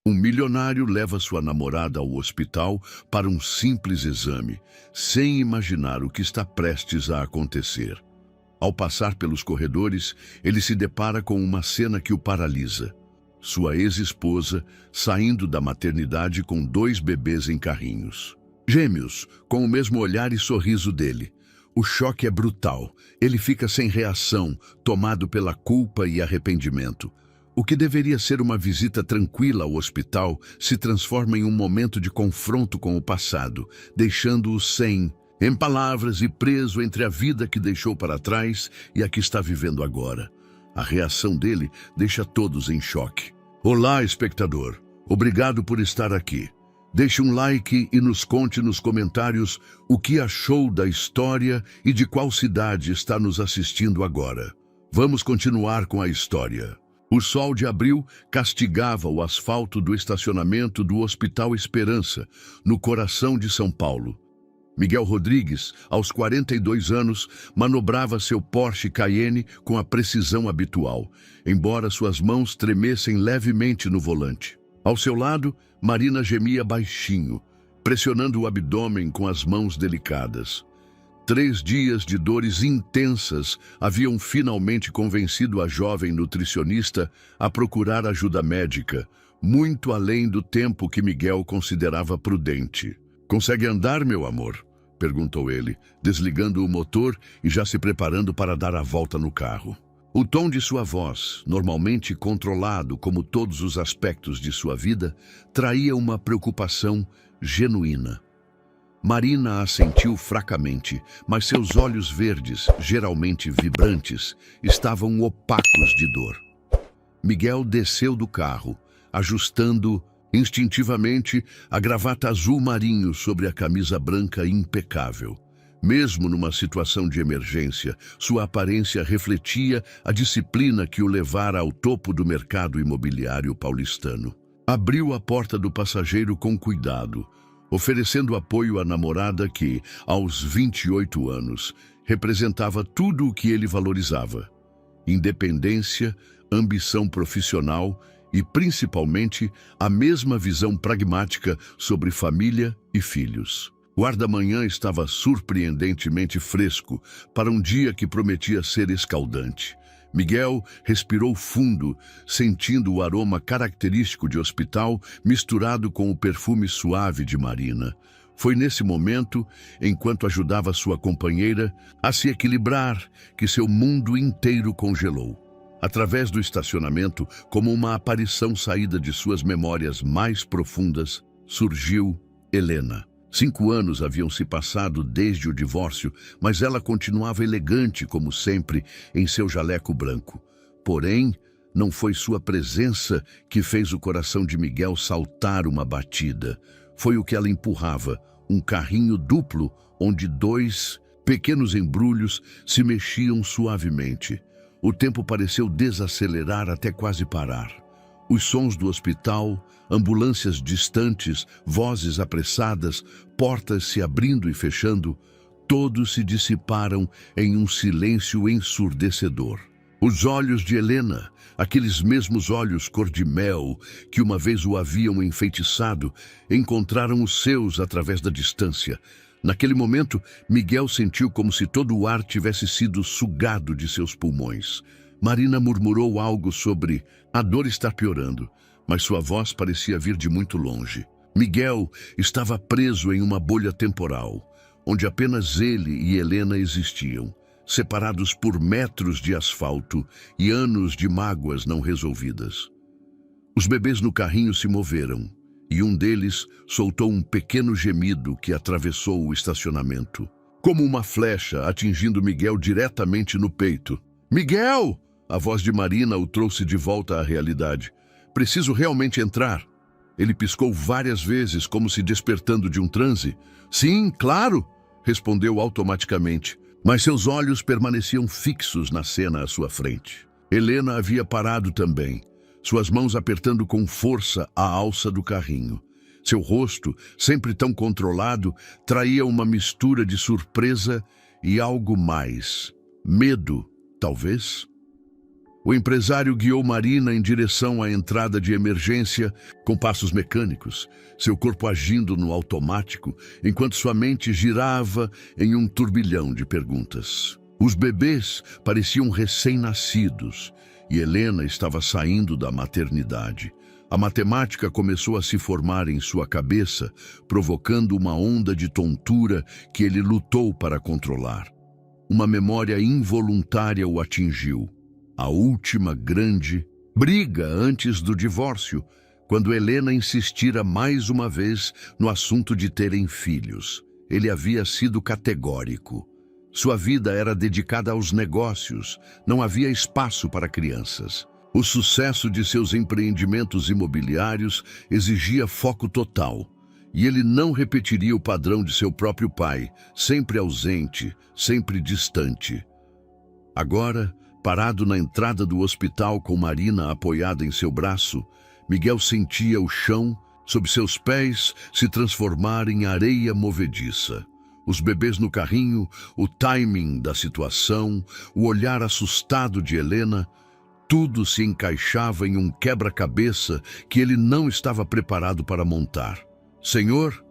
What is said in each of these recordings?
Um milionário leva sua namorada ao hospital para um simples exame, sem imaginar o que está prestes a acontecer. Ao passar pelos corredores, ele se depara com uma cena que o paralisa. Sua ex-esposa saindo da maternidade com 2 bebês em carrinhos. Gêmeos, com o mesmo olhar e sorriso dele. O choque é brutal. Ele fica sem reação, tomado pela culpa e arrependimento. O que deveria ser uma visita tranquila ao hospital se transforma em um momento de confronto com o passado, deixando-o em palavras e preso entre a vida que deixou para trás e a que está vivendo agora. A reação dele deixa todos em choque. Olá, espectador. Obrigado por estar aqui. Deixe um like e nos conte nos comentários o que achou da história e de qual cidade está nos assistindo agora. Vamos continuar com a história. O sol de abril castigava o asfalto do estacionamento do Hospital Esperança, no coração de São Paulo. Miguel Rodrigues, aos 42 anos, manobrava seu Porsche Cayenne com a precisão habitual, embora suas mãos tremessem levemente no volante. Ao seu lado, Marina gemia baixinho, pressionando o abdômen com as mãos delicadas. 3 dias de dores intensas haviam finalmente convencido a jovem nutricionista a procurar ajuda médica, muito além do tempo que Miguel considerava prudente. "Consegue andar, meu amor?" perguntou ele, desligando o motor e já se preparando para dar a volta no carro. O tom de sua voz, normalmente controlado como todos os aspectos de sua vida, traía uma preocupação genuína. Marina assentiu fracamente, mas seus olhos verdes, geralmente vibrantes, estavam opacos de dor. Miguel desceu do carro, ajustando instintivamente a gravata azul marinho sobre a camisa branca impecável. Mesmo numa situação de emergência, sua aparência refletia a disciplina que o levara ao topo do mercado imobiliário paulistano. Abriu a porta do passageiro com cuidado, oferecendo apoio à namorada que, aos 28 anos, representava tudo o que ele valorizava: independência, ambição profissional e, principalmente, a mesma visão pragmática sobre família e filhos. O ar da manhã estava surpreendentemente fresco para um dia que prometia ser escaldante. Miguel respirou fundo, sentindo o aroma característico de hospital misturado com o perfume suave de Marina. Foi nesse momento, enquanto ajudava sua companheira a se equilibrar, que seu mundo inteiro congelou. Através do estacionamento, como uma aparição saída de suas memórias mais profundas, surgiu Helena. 5 anos haviam se passado desde o divórcio, mas ela continuava elegante, como sempre, em seu jaleco branco. Porém, não foi sua presença que fez o coração de Miguel saltar uma batida. Foi o que ela empurrava, um carrinho duplo, onde 2 pequenos embrulhos se mexiam suavemente. O tempo pareceu desacelerar até quase parar. Os sons do hospital, ambulâncias distantes, vozes apressadas, portas se abrindo e fechando, todos se dissiparam em um silêncio ensurdecedor. Os olhos de Helena, aqueles mesmos olhos cor de mel que uma vez o haviam enfeitiçado, encontraram os seus através da distância. Naquele momento, Miguel sentiu como se todo o ar tivesse sido sugado de seus pulmões. Marina murmurou algo sobre a dor estar piorando, mas sua voz parecia vir de muito longe. Miguel estava preso em uma bolha temporal, onde apenas ele e Helena existiam, separados por metros de asfalto e anos de mágoas não resolvidas. Os bebês no carrinho se moveram, e um deles soltou um pequeno gemido que atravessou o estacionamento, como uma flecha atingindo Miguel diretamente no peito. "Miguel!" A voz de Marina o trouxe de volta à realidade. "Preciso realmente entrar." Ele piscou várias vezes, como se despertando de um transe. "Sim, claro!" respondeu automaticamente, mas seus olhos permaneciam fixos na cena à sua frente. Helena havia parado também, suas mãos apertando com força a alça do carrinho. Seu rosto, sempre tão controlado, traía uma mistura de surpresa e algo mais. Medo, talvez? O empresário guiou Marina em direção à entrada de emergência com passos mecânicos, seu corpo agindo no automático, enquanto sua mente girava em um turbilhão de perguntas. Os bebês pareciam recém-nascidos e Helena estava saindo da maternidade. A matemática começou a se formar em sua cabeça, provocando uma onda de tontura que ele lutou para controlar. Uma memória involuntária o atingiu. A última grande briga antes do divórcio, quando Helena insistira mais uma vez no assunto de terem filhos. Ele havia sido categórico. Sua vida era dedicada aos negócios, não havia espaço para crianças. O sucesso de seus empreendimentos imobiliários exigia foco total, e ele não repetiria o padrão de seu próprio pai, sempre ausente, sempre distante. Agora, parado na entrada do hospital com Marina apoiada em seu braço, Miguel sentia o chão sob seus pés se transformar em areia movediça. Os bebês no carrinho, o timing da situação, o olhar assustado de Helena, tudo se encaixava em um quebra-cabeça que ele não estava preparado para montar. Senhor,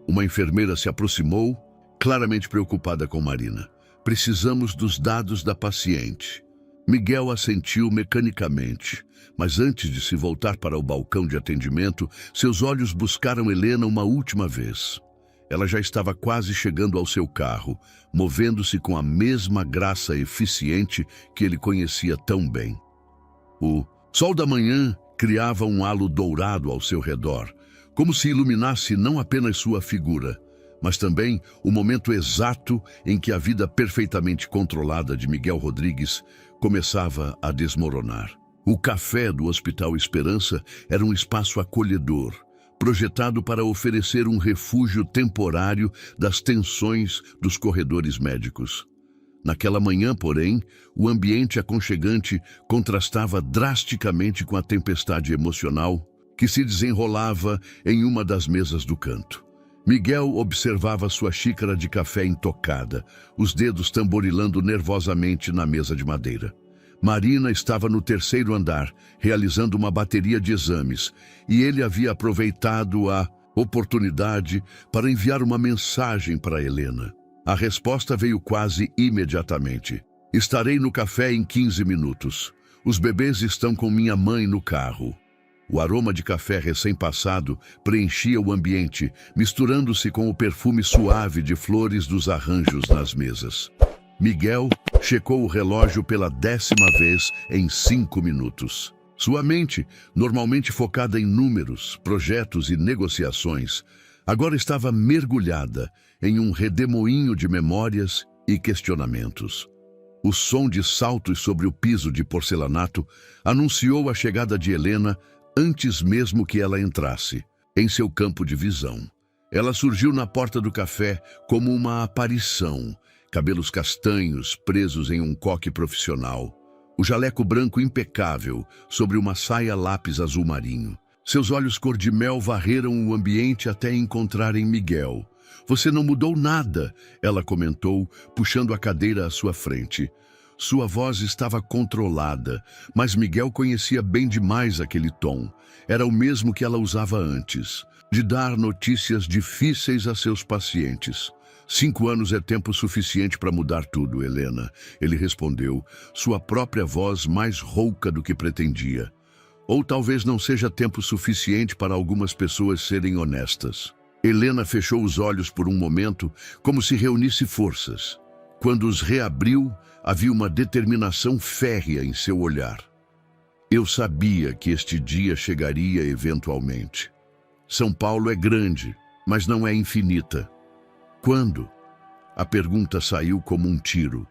uma enfermeira se aproximou, claramente preocupada com Marina. Precisamos dos dados da paciente. Miguel assentiu mecanicamente, mas antes de se voltar para o balcão de atendimento, seus olhos buscaram Helena uma última vez. Ela já estava quase chegando ao seu carro, movendo-se com a mesma graça eficiente que ele conhecia tão bem. O sol da manhã criava um halo dourado ao seu redor, como se iluminasse não apenas sua figura, mas também o momento exato em que a vida perfeitamente controlada de Miguel Rodrigues começava a desmoronar. O café do Hospital Esperança era um espaço acolhedor, projetado para oferecer um refúgio temporário das tensões dos corredores médicos. Naquela manhã, porém, o ambiente aconchegante contrastava drasticamente com a tempestade emocional que se desenrolava em uma das mesas do canto. Miguel observava sua xícara de café intocada, os dedos tamborilando nervosamente na mesa de madeira. Marina estava no terceiro andar, realizando uma bateria de exames, e ele havia aproveitado a oportunidade para enviar uma mensagem para Helena. A resposta veio quase imediatamente. Estarei no café em 15 minutos. Os bebês estão com minha mãe no carro. O aroma de café recém-passado preenchia o ambiente, misturando-se com o perfume suave de flores dos arranjos nas mesas. Miguel checou o relógio pela 10ª vez em 5 minutos. Sua mente, normalmente focada em números, projetos e negociações, agora estava mergulhada em um redemoinho de memórias e questionamentos. O som de saltos sobre o piso de porcelanato anunciou a chegada de Helena antes mesmo que ela entrasse em seu campo de visão. Ela surgiu na porta do café como uma aparição, cabelos castanhos presos em um coque profissional, o jaleco branco impecável sobre uma saia lápis azul marinho. Seus olhos cor de mel varreram o ambiente até encontrarem Miguel. Você não mudou nada, ela comentou, puxando a cadeira à sua frente. Sua voz estava controlada, mas Miguel conhecia bem demais aquele tom. Era o mesmo que ela usava antes, de dar notícias difíceis a seus pacientes. 5 anos é tempo suficiente para mudar tudo, Helena, ele respondeu, sua própria voz mais rouca do que pretendia. Ou talvez não seja tempo suficiente para algumas pessoas serem honestas. Helena fechou os olhos por um momento, como se reunisse forças. Quando os reabriu, havia uma determinação férrea em seu olhar. Eu sabia que este dia chegaria eventualmente. São Paulo é grande, mas não é infinita. Quando? A pergunta saiu como um tiro.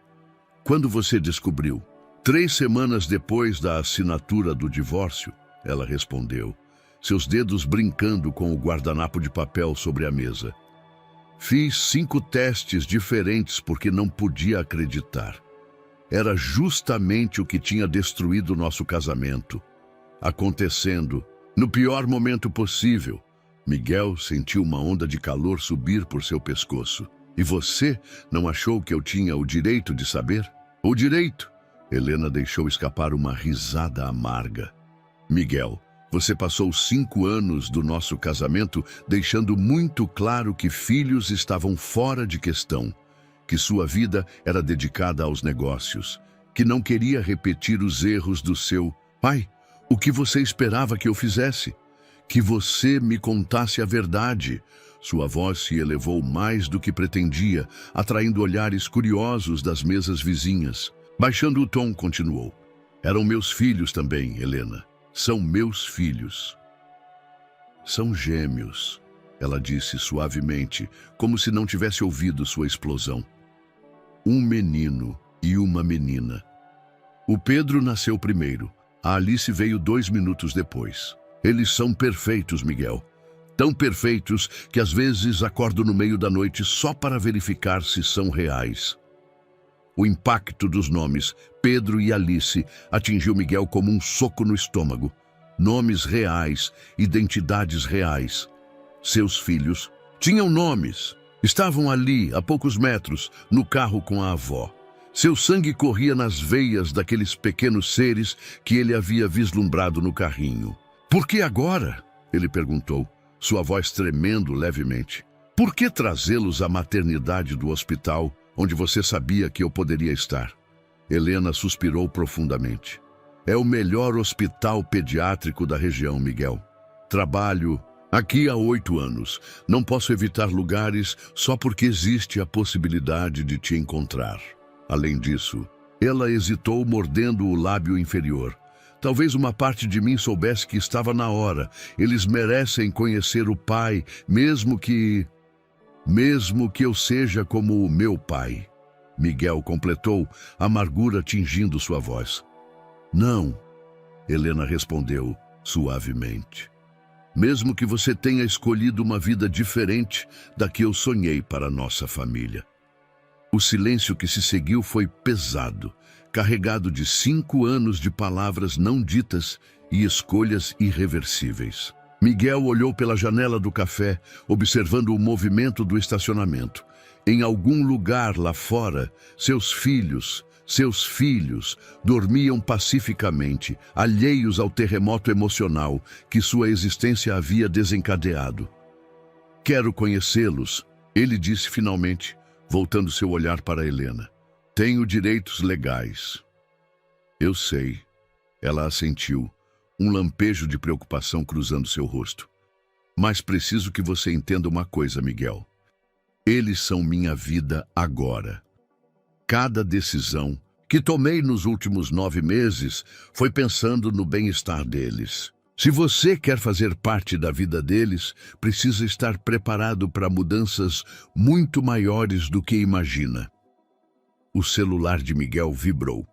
Quando você descobriu? 3 semanas depois da assinatura do divórcio, ela respondeu, seus dedos brincando com o guardanapo de papel sobre a mesa. Fiz 5 testes diferentes porque não podia acreditar. Era justamente o que tinha destruído nosso casamento. Acontecendo, no pior momento possível. Miguel sentiu uma onda de calor subir por seu pescoço. E você não achou que eu tinha o direito de saber? O direito? Helena deixou escapar uma risada amarga. Miguel, você passou 5 anos do nosso casamento deixando muito claro que filhos estavam fora de questão, que sua vida era dedicada aos negócios, que não queria repetir os erros do seu pai. O que você esperava que eu fizesse? Que você me contasse a verdade. Sua voz se elevou mais do que pretendia, atraindo olhares curiosos das mesas vizinhas. Baixando o tom, continuou. Eram meus filhos também, Helena. São meus filhos. São gêmeos, ela disse suavemente, como se não tivesse ouvido sua explosão. Um menino e uma menina. O Pedro nasceu primeiro. A Alice veio 2 minutos depois. Eles são perfeitos, Miguel. Tão perfeitos que às vezes acordo no meio da noite só para verificar se são reais. O impacto dos nomes, Pedro e Alice, atingiu Miguel como um soco no estômago. Nomes reais, identidades reais. Seus filhos tinham nomes. Estavam ali, a poucos metros, no carro com a avó. Seu sangue corria nas veias daqueles pequenos seres que ele havia vislumbrado no carrinho. Por que agora? Ele perguntou, sua voz tremendo levemente. Por que trazê-los à maternidade do hospital, onde você sabia que eu poderia estar? Helena suspirou profundamente. É o melhor hospital pediátrico da região, Miguel. Trabalho aqui há 8 anos. Não posso evitar lugares só porque existe a possibilidade de te encontrar. Além disso, ela hesitou, mordendo o lábio inferior. Talvez uma parte de mim soubesse que estava na hora. Eles merecem conhecer o pai, mesmo que eu seja como o meu pai. Miguel completou, amargura tingindo sua voz. Não, Helena respondeu suavemente. Mesmo que você tenha escolhido uma vida diferente da que eu sonhei para nossa família. O silêncio que se seguiu foi pesado, carregado de 5 anos de palavras não ditas e escolhas irreversíveis. Miguel olhou pela janela do café, observando o movimento do estacionamento. Em algum lugar lá fora, seus filhos, dormiam pacificamente, alheios ao terremoto emocional que sua existência havia desencadeado. Quero conhecê-los, ele disse finalmente, voltando seu olhar para Helena. Tenho direitos legais. Eu sei, ela assentiu, um lampejo de preocupação cruzando seu rosto. Mas preciso que você entenda uma coisa, Miguel. Eles são minha vida agora. Cada decisão que tomei nos últimos 9 meses foi pensando no bem-estar deles. Se você quer fazer parte da vida deles, precisa estar preparado para mudanças muito maiores do que imagina. O celular de Miguel vibrou.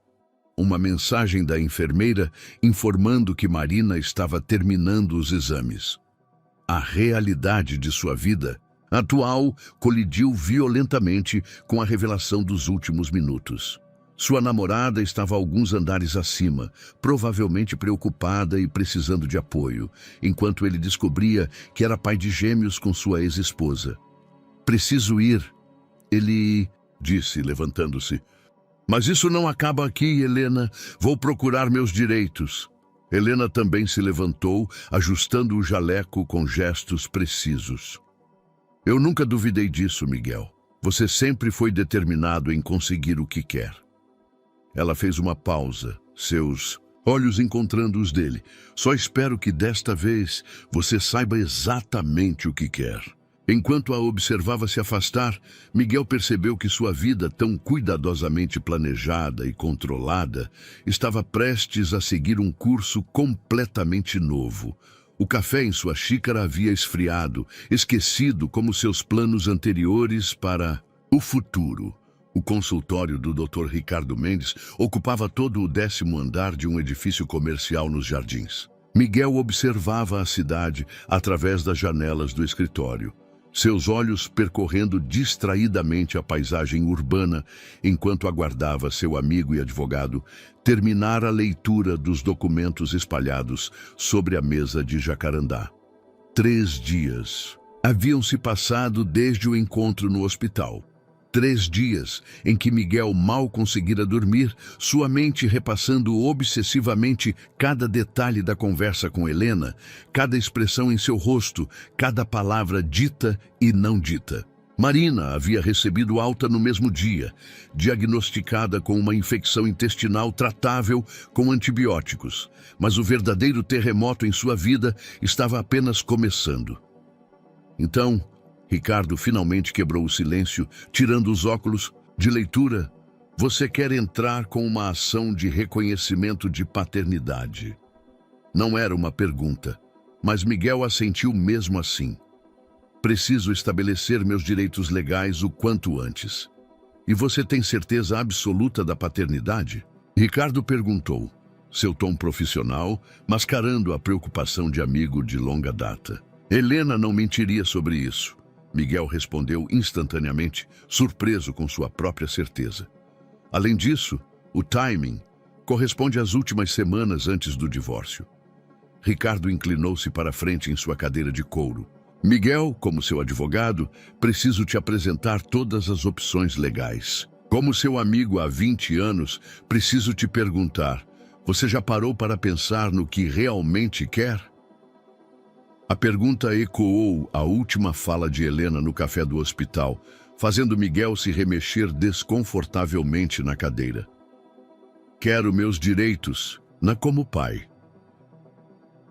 Uma mensagem da enfermeira informando que Marina estava terminando os exames. A realidade de sua vida atual colidiu violentamente com a revelação dos últimos minutos. Sua namorada estava alguns andares acima, provavelmente preocupada e precisando de apoio, enquanto ele descobria que era pai de gêmeos com sua ex-esposa. Preciso ir, ele disse, levantando-se. Mas isso não acaba aqui, Helena. Vou procurar meus direitos. Helena também se levantou, ajustando o jaleco com gestos precisos. Eu nunca duvidei disso, Miguel. Você sempre foi determinado em conseguir o que quer. Ela fez uma pausa, seus olhos encontrando os dele. Só espero que desta vez você saiba exatamente o que quer. Enquanto a observava se afastar, Miguel percebeu que sua vida, tão cuidadosamente planejada e controlada, estava prestes a seguir um curso completamente novo. O café em sua xícara havia esfriado, esquecido como seus planos anteriores para o futuro. O consultório do Dr. Ricardo Mendes ocupava todo o 10º andar de um edifício comercial nos Jardins. Miguel observava a cidade através das janelas do escritório, seus olhos percorrendo distraidamente a paisagem urbana enquanto aguardava seu amigo e advogado terminar a leitura dos documentos espalhados sobre a mesa de jacarandá. 3 dias haviam se passado desde o encontro no hospital. 3 dias em que Miguel mal conseguira dormir, sua mente repassando obsessivamente cada detalhe da conversa com Helena, cada expressão em seu rosto, cada palavra dita e não dita. Marina havia recebido alta no mesmo dia, diagnosticada com uma infecção intestinal tratável com antibióticos, mas o verdadeiro terremoto em sua vida estava apenas começando. Então, Ricardo finalmente quebrou o silêncio, tirando os óculos de leitura. Você quer entrar com uma ação de reconhecimento de paternidade. Não era uma pergunta, mas Miguel assentiu mesmo assim. Preciso estabelecer meus direitos legais o quanto antes. E você tem certeza absoluta da paternidade? Ricardo perguntou, seu tom profissional mascarando a preocupação de amigo de longa data. Helena não mentiria sobre isso. Miguel respondeu instantaneamente, surpreso com sua própria certeza. Além disso, o timing corresponde às últimas semanas antes do divórcio. Ricardo inclinou-se para a frente em sua cadeira de couro. Miguel, como seu advogado, preciso te apresentar todas as opções legais. Como seu amigo há 20 anos, preciso te perguntar, você já parou para pensar no que realmente quer? A pergunta ecoou a última fala de Helena no café do hospital, fazendo Miguel se remexer desconfortavelmente na cadeira. Quero meus direitos, como pai.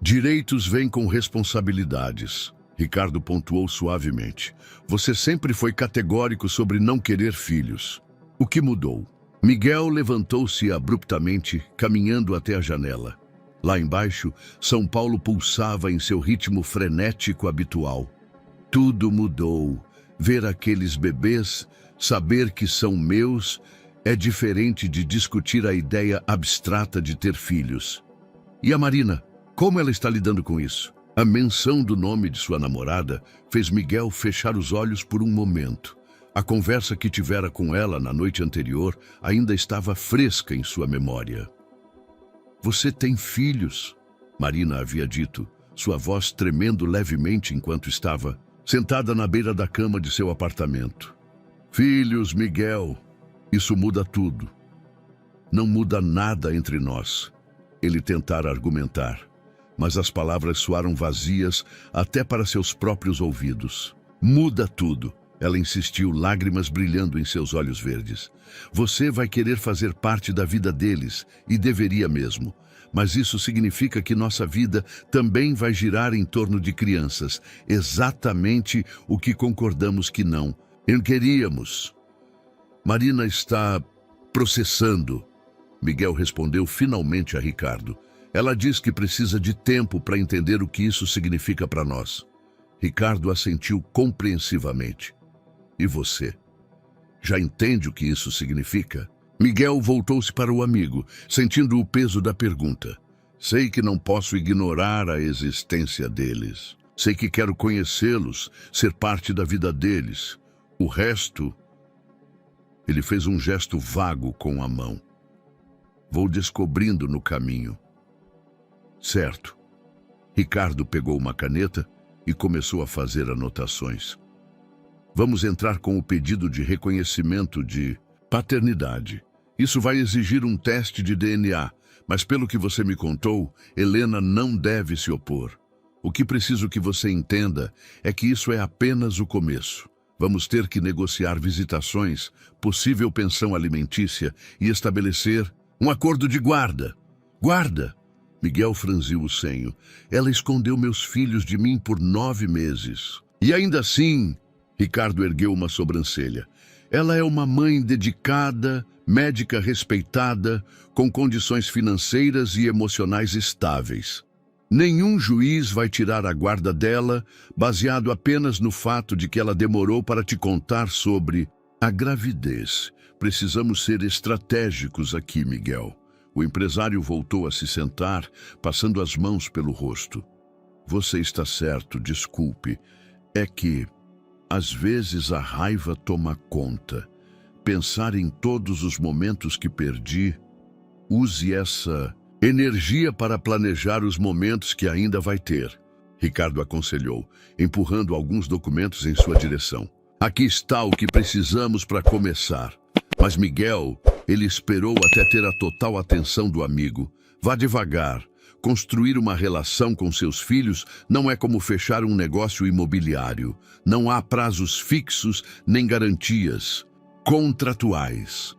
Direitos vêm com responsabilidades. Ricardo pontuou suavemente. Você sempre foi categórico sobre não querer filhos. O que mudou? Miguel levantou-se abruptamente, caminhando até a janela. Lá embaixo, São Paulo pulsava em seu ritmo frenético habitual. Tudo mudou. Ver aqueles bebês, saber que são meus, é diferente de discutir a ideia abstrata de ter filhos. E a Marina? Como ela está lidando com isso? A menção do nome de sua namorada fez Miguel fechar os olhos por um momento. A conversa que tivera com ela na noite anterior ainda estava fresca em sua memória. Você tem filhos? Marina havia dito, sua voz tremendo levemente enquanto estava sentada na beira da cama de seu apartamento. Filhos, Miguel, isso muda tudo. Não muda nada entre nós. Ele tentara argumentar, mas as palavras soaram vazias até para seus próprios ouvidos. Muda tudo, ela insistiu, lágrimas brilhando em seus olhos verdes. Você vai querer fazer parte da vida deles, e deveria mesmo. Mas isso significa que nossa vida também vai girar em torno de crianças, exatamente o que concordamos que não queríamos. Marina está processando, Miguel respondeu finalmente a Ricardo. Ela diz que precisa de tempo para entender o que isso significa para nós. Ricardo assentiu compreensivamente. E você? Já entende o que isso significa? Miguel voltou-se para o amigo, sentindo o peso da pergunta. Sei que não posso ignorar a existência deles. Sei que quero conhecê-los, ser parte da vida deles. O resto... Ele fez um gesto vago com a mão. Vou descobrindo no caminho. Certo. Ricardo pegou uma caneta e começou a fazer anotações. Vamos entrar com o pedido de reconhecimento de paternidade. Isso vai exigir um teste de DNA, mas pelo que você me contou, Helena não deve se opor. O que preciso que você entenda é que isso é apenas o começo. Vamos ter que negociar visitações, possível pensão alimentícia e estabelecer um acordo de guarda. Guarda! Miguel franziu o senho. Ela escondeu meus filhos de mim por 9 meses. E ainda assim, Ricardo ergueu uma sobrancelha. Ela é uma mãe dedicada, médica respeitada, com condições financeiras e emocionais estáveis. Nenhum juiz vai tirar a guarda dela, baseado apenas no fato de que ela demorou para te contar sobre a gravidez. Precisamos ser estratégicos aqui, Miguel. O empresário voltou a se sentar, passando as mãos pelo rosto. Você está certo, desculpe. É que, às vezes, a raiva toma conta. Pensar em todos os momentos que perdi, use essa energia para planejar os momentos que ainda vai ter. Ricardo aconselhou, empurrando alguns documentos em sua direção. Aqui está o que precisamos para começar. Mas Miguel, ele esperou até ter a total atenção do amigo. Vá devagar. Construir uma relação com seus filhos não é como fechar um negócio imobiliário. Não há prazos fixos nem garantias contratuais.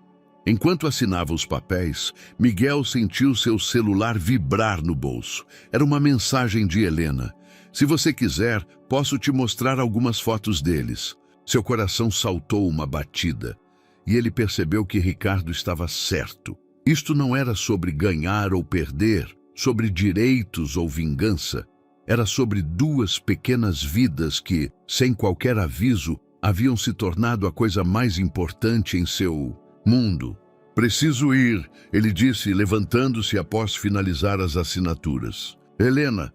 Enquanto assinava os papéis, Miguel sentiu seu celular vibrar no bolso. Era uma mensagem de Helena. Se você quiser, posso te mostrar algumas fotos deles. Seu coração saltou uma batida e ele percebeu que Ricardo estava certo. Isto não era sobre ganhar ou perder, sobre direitos ou vingança. Era sobre duas pequenas vidas que, sem qualquer aviso, haviam se tornado a coisa mais importante em seu mundo. Preciso ir, ele disse, levantando-se após finalizar as assinaturas. Helena,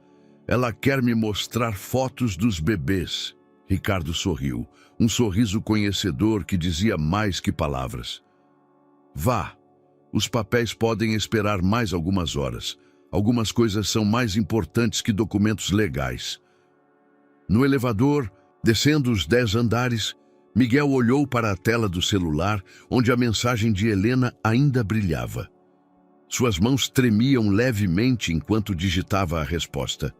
ela quer me mostrar fotos dos bebês. Ricardo sorriu, um sorriso conhecedor que dizia mais que palavras. Vá, os papéis podem esperar mais algumas horas. Algumas coisas são mais importantes que documentos legais. No elevador, descendo os 10 andares, Miguel olhou para a tela do celular, onde a mensagem de Helena ainda brilhava. Suas mãos tremiam levemente enquanto digitava a resposta.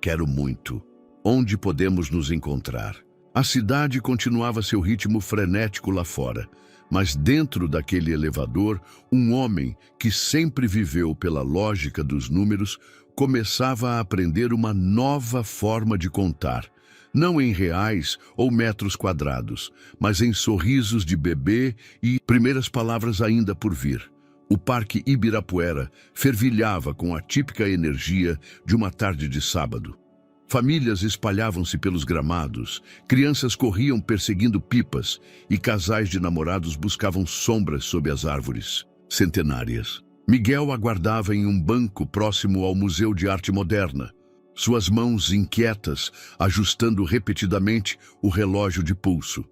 Quero muito. Onde podemos nos encontrar? A cidade continuava seu ritmo frenético lá fora, mas dentro daquele elevador, um homem que sempre viveu pela lógica dos números começava a aprender uma nova forma de contar. Não em reais ou metros quadrados, mas em sorrisos de bebê e primeiras palavras ainda por vir. O Parque Ibirapuera fervilhava com a típica energia de uma tarde de sábado. Famílias espalhavam-se pelos gramados, crianças corriam perseguindo pipas e casais de namorados buscavam sombras sob as árvores centenárias. Miguel aguardava em um banco próximo ao Museu de Arte Moderna, suas mãos inquietas, ajustando repetidamente o relógio de pulso.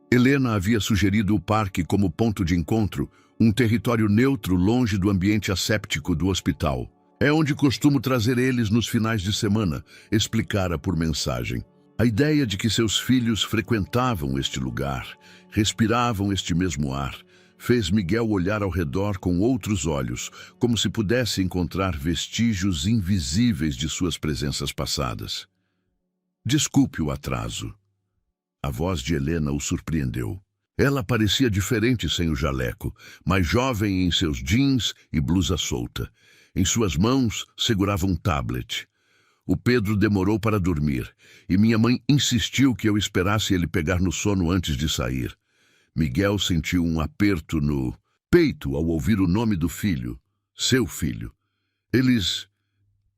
Helena havia sugerido o parque como ponto de encontro, um território neutro longe do ambiente asséptico do hospital. É onde costumo trazer eles nos finais de semana, explicara por mensagem. A ideia de que seus filhos frequentavam este lugar, respiravam este mesmo ar, fez Miguel olhar ao redor com outros olhos, como se pudesse encontrar vestígios invisíveis de suas presenças passadas. Desculpe o atraso. A voz de Helena o surpreendeu. Ela parecia diferente sem o jaleco, mais jovem em seus jeans e blusa solta. Em suas mãos segurava um tablet. O Pedro demorou para dormir, e minha mãe insistiu que eu esperasse ele pegar no sono antes de sair. Miguel sentiu um aperto no peito ao ouvir o nome do filho, seu filho. Eles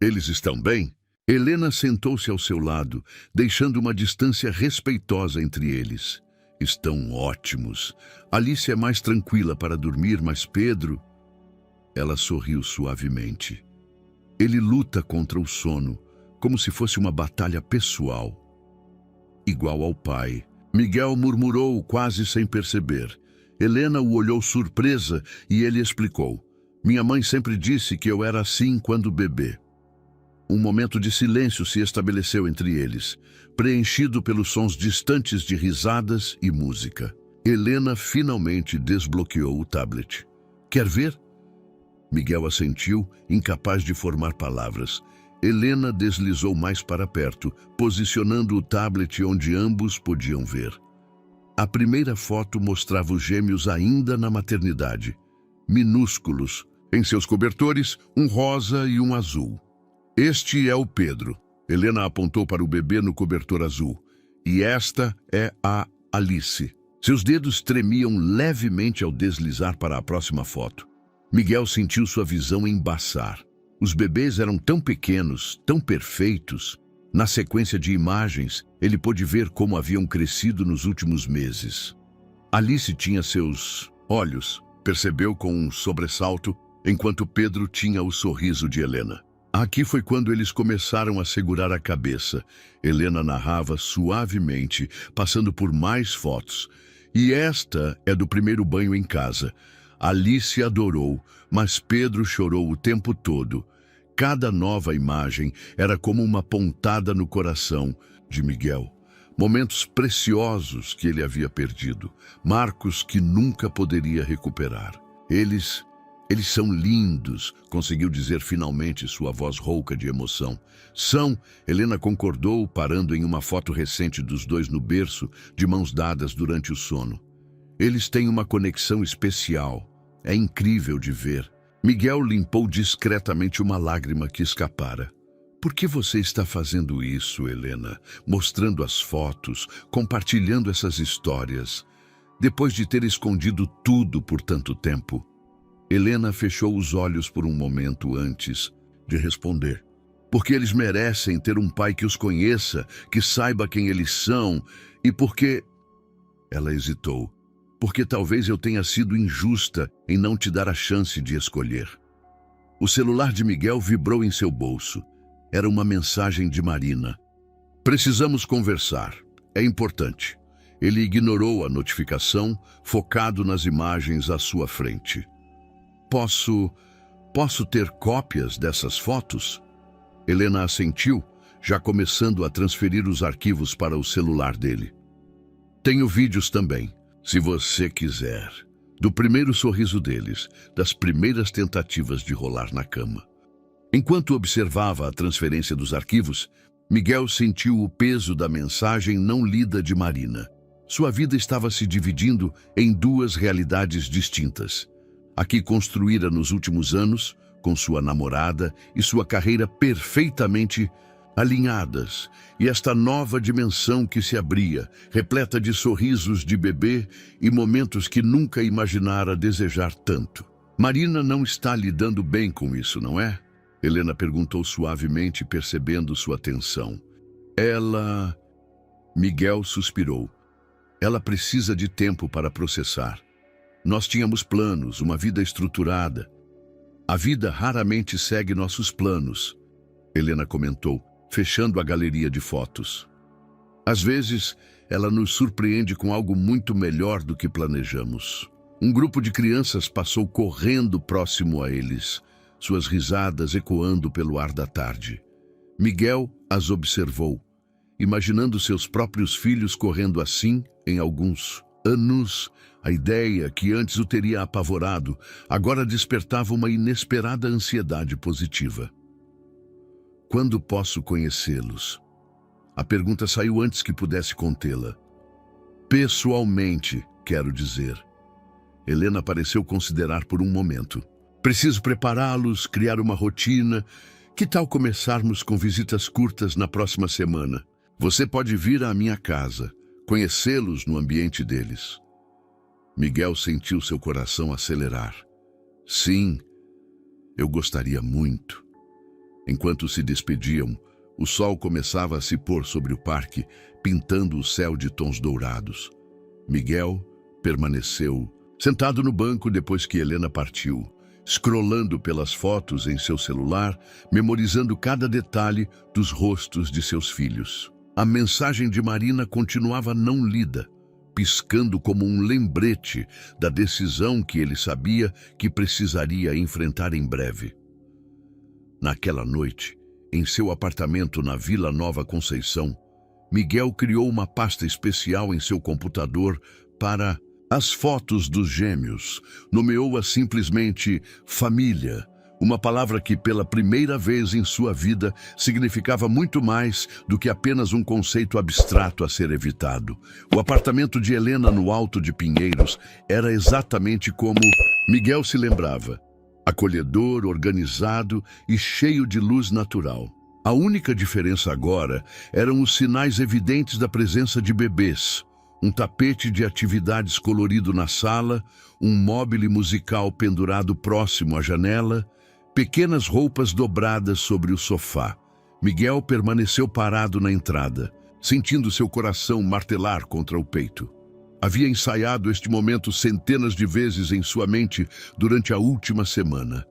estão bem? Helena sentou-se ao seu lado, deixando uma distância respeitosa entre eles. Estão ótimos. Alice é mais tranquila para dormir, mas Pedro... Ela sorriu suavemente. Ele luta contra o sono, como se fosse uma batalha pessoal. Igual ao pai. Miguel murmurou quase sem perceber. Helena o olhou surpresa e ele explicou. Minha mãe sempre disse que eu era assim quando bebê. Um momento de silêncio se estabeleceu entre eles, preenchido pelos sons distantes de risadas e música. Helena finalmente desbloqueou o tablet. Quer ver? Miguel assentiu, incapaz de formar palavras. Helena deslizou mais para perto, posicionando o tablet onde ambos podiam ver. A primeira foto mostrava os gêmeos ainda na maternidade, minúsculos, em seus cobertores, um rosa e um azul. Este é o Pedro. Helena apontou para o bebê no cobertor azul. E esta é a Alice. Seus dedos tremiam levemente ao deslizar para a próxima foto. Miguel sentiu sua visão embaçar. Os bebês eram tão pequenos, tão perfeitos. Na sequência de imagens, ele pôde ver como haviam crescido nos últimos meses. Alice tinha seus olhos, percebeu com um sobressalto, enquanto Pedro tinha o sorriso de Helena. Aqui foi quando eles começaram a segurar a cabeça. Helena narrava suavemente, passando por mais fotos. E esta é do primeiro banho em casa. Alice adorou, mas Pedro chorou o tempo todo. Cada nova imagem era como uma pontada no coração de Miguel. Momentos preciosos que ele havia perdido, marcos que nunca poderia recuperar. Eles são lindos, conseguiu dizer finalmente, sua voz rouca de emoção. São, Helena concordou, parando em uma foto recente dos dois no berço, de mãos dadas durante o sono. Eles têm uma conexão especial. É incrível de ver. Miguel limpou discretamente uma lágrima que escapara. Por que você está fazendo isso, Helena? Mostrando as fotos, compartilhando essas histórias, depois de ter escondido tudo por tanto tempo? Helena fechou os olhos por um momento antes de responder. Porque eles merecem ter um pai que os conheça, que saiba quem eles são, e porque... Ela hesitou. Porque talvez eu tenha sido injusta em não te dar a chance de escolher. O celular de Miguel vibrou em seu bolso. Era uma mensagem de Marina. Precisamos conversar. É importante. Ele ignorou a notificação, focado nas imagens à sua frente. Posso ter cópias dessas fotos? Helena assentiu, já começando a transferir os arquivos para o celular dele. Tenho vídeos também, se você quiser. Do primeiro sorriso deles, das primeiras tentativas de rolar na cama. Enquanto observava a transferência dos arquivos, Miguel sentiu o peso da mensagem não lida de Marina. Sua vida estava se dividindo em duas realidades distintas. A que construíra nos últimos anos, com sua namorada e sua carreira perfeitamente alinhadas, e esta nova dimensão que se abria, repleta de sorrisos de bebê e momentos que nunca imaginara desejar tanto. Marina não está lidando bem com isso, não é? Helena perguntou suavemente, percebendo sua tensão. Ela... Miguel suspirou. Ela precisa de tempo para processar. Nós tínhamos planos, uma vida estruturada. A vida raramente segue nossos planos, Helena comentou, fechando a galeria de fotos. Às vezes, ela nos surpreende com algo muito melhor do que planejamos. Um grupo de crianças passou correndo próximo a eles, suas risadas ecoando pelo ar da tarde. Miguel as observou, imaginando seus próprios filhos correndo assim em alguns anos. A ideia, que antes o teria apavorado, agora despertava uma inesperada ansiedade positiva. Quando posso conhecê-los? A pergunta saiu antes que pudesse contê-la. Pessoalmente, quero dizer. Helena pareceu considerar por um momento. Preciso prepará-los, criar uma rotina. Que tal começarmos com visitas curtas na próxima semana? Você pode vir à minha casa, conhecê-los no ambiente deles. Miguel sentiu seu coração acelerar. Sim, eu gostaria muito. Enquanto se despediam, o sol começava a se pôr sobre o parque, pintando o céu de tons dourados. Miguel permaneceu sentado no banco depois que Helena partiu, scrollando pelas fotos em seu celular, memorizando cada detalhe dos rostos de seus filhos. A mensagem de Marina continuava não lida, piscando como um lembrete da decisão que ele sabia que precisaria enfrentar em breve. Naquela noite, em seu apartamento na Vila Nova Conceição, Miguel criou uma pasta especial em seu computador para as fotos dos gêmeos. Nomeou-a simplesmente família, uma palavra que pela primeira vez em sua vida significava muito mais do que apenas um conceito abstrato a ser evitado. O apartamento de Helena no Alto de Pinheiros era exatamente como Miguel se lembrava. Acolhedor, organizado e cheio de luz natural. A única diferença agora eram os sinais evidentes da presença de bebês. Um tapete de atividades colorido na sala, um mobile musical pendurado próximo à janela, pequenas roupas dobradas sobre o sofá. Miguel permaneceu parado na entrada, sentindo seu coração martelar contra o peito. Havia ensaiado este momento centenas de vezes em sua mente durante a última semana.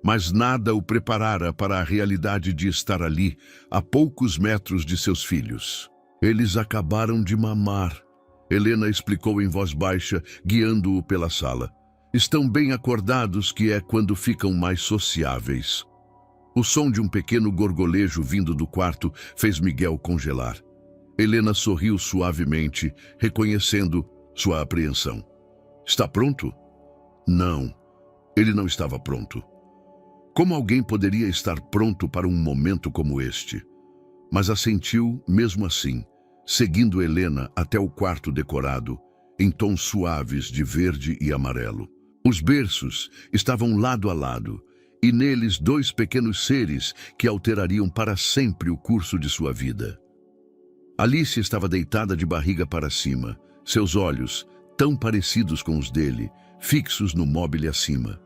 Mas nada o preparara para a realidade de estar ali, a poucos metros de seus filhos. Eles acabaram de mamar, Helena explicou em voz baixa, guiando-o pela sala. Estão bem acordados, que é quando ficam mais sociáveis. O som de um pequeno gorgolejo vindo do quarto fez Miguel congelar. Helena sorriu suavemente, reconhecendo sua apreensão. Está pronto? Não, ele não estava pronto. Como alguém poderia estar pronto para um momento como este? Mas assentiu mesmo assim, seguindo Helena até o quarto decorado, em tons suaves de verde e amarelo. Os berços estavam lado a lado, e neles 2 pequenos seres que alterariam para sempre o curso de sua vida. Alice estava deitada de barriga para cima, seus olhos, tão parecidos com os dele, fixos no móvel acima.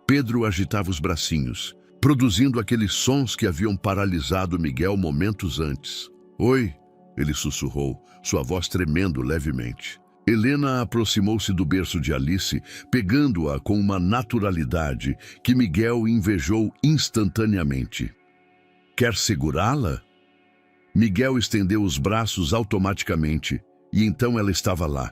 Pedro agitava os bracinhos, produzindo aqueles sons que haviam paralisado Miguel momentos antes. Oi, ele sussurrou, sua voz tremendo levemente. Helena aproximou-se do berço de Alice, pegando-a com uma naturalidade que Miguel invejou instantaneamente. Quer segurá-la? Miguel estendeu os braços automaticamente, e então ela estava lá.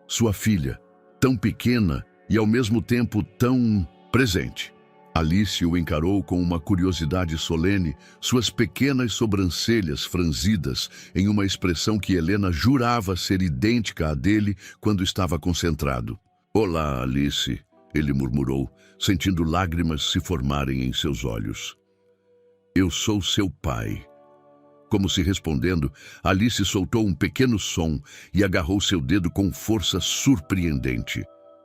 Sua filha, tão pequena e ao mesmo tempo tão presente. Alice o encarou com uma curiosidade solene, suas pequenas sobrancelhas franzidas em uma expressão que Helena jurava ser idêntica à dele quando estava concentrado. Olá, Alice, ele murmurou, sentindo lágrimas se formarem em seus olhos. Eu sou seu pai. Como se respondendo, Alice soltou um pequeno som e agarrou seu dedo com força surpreendente.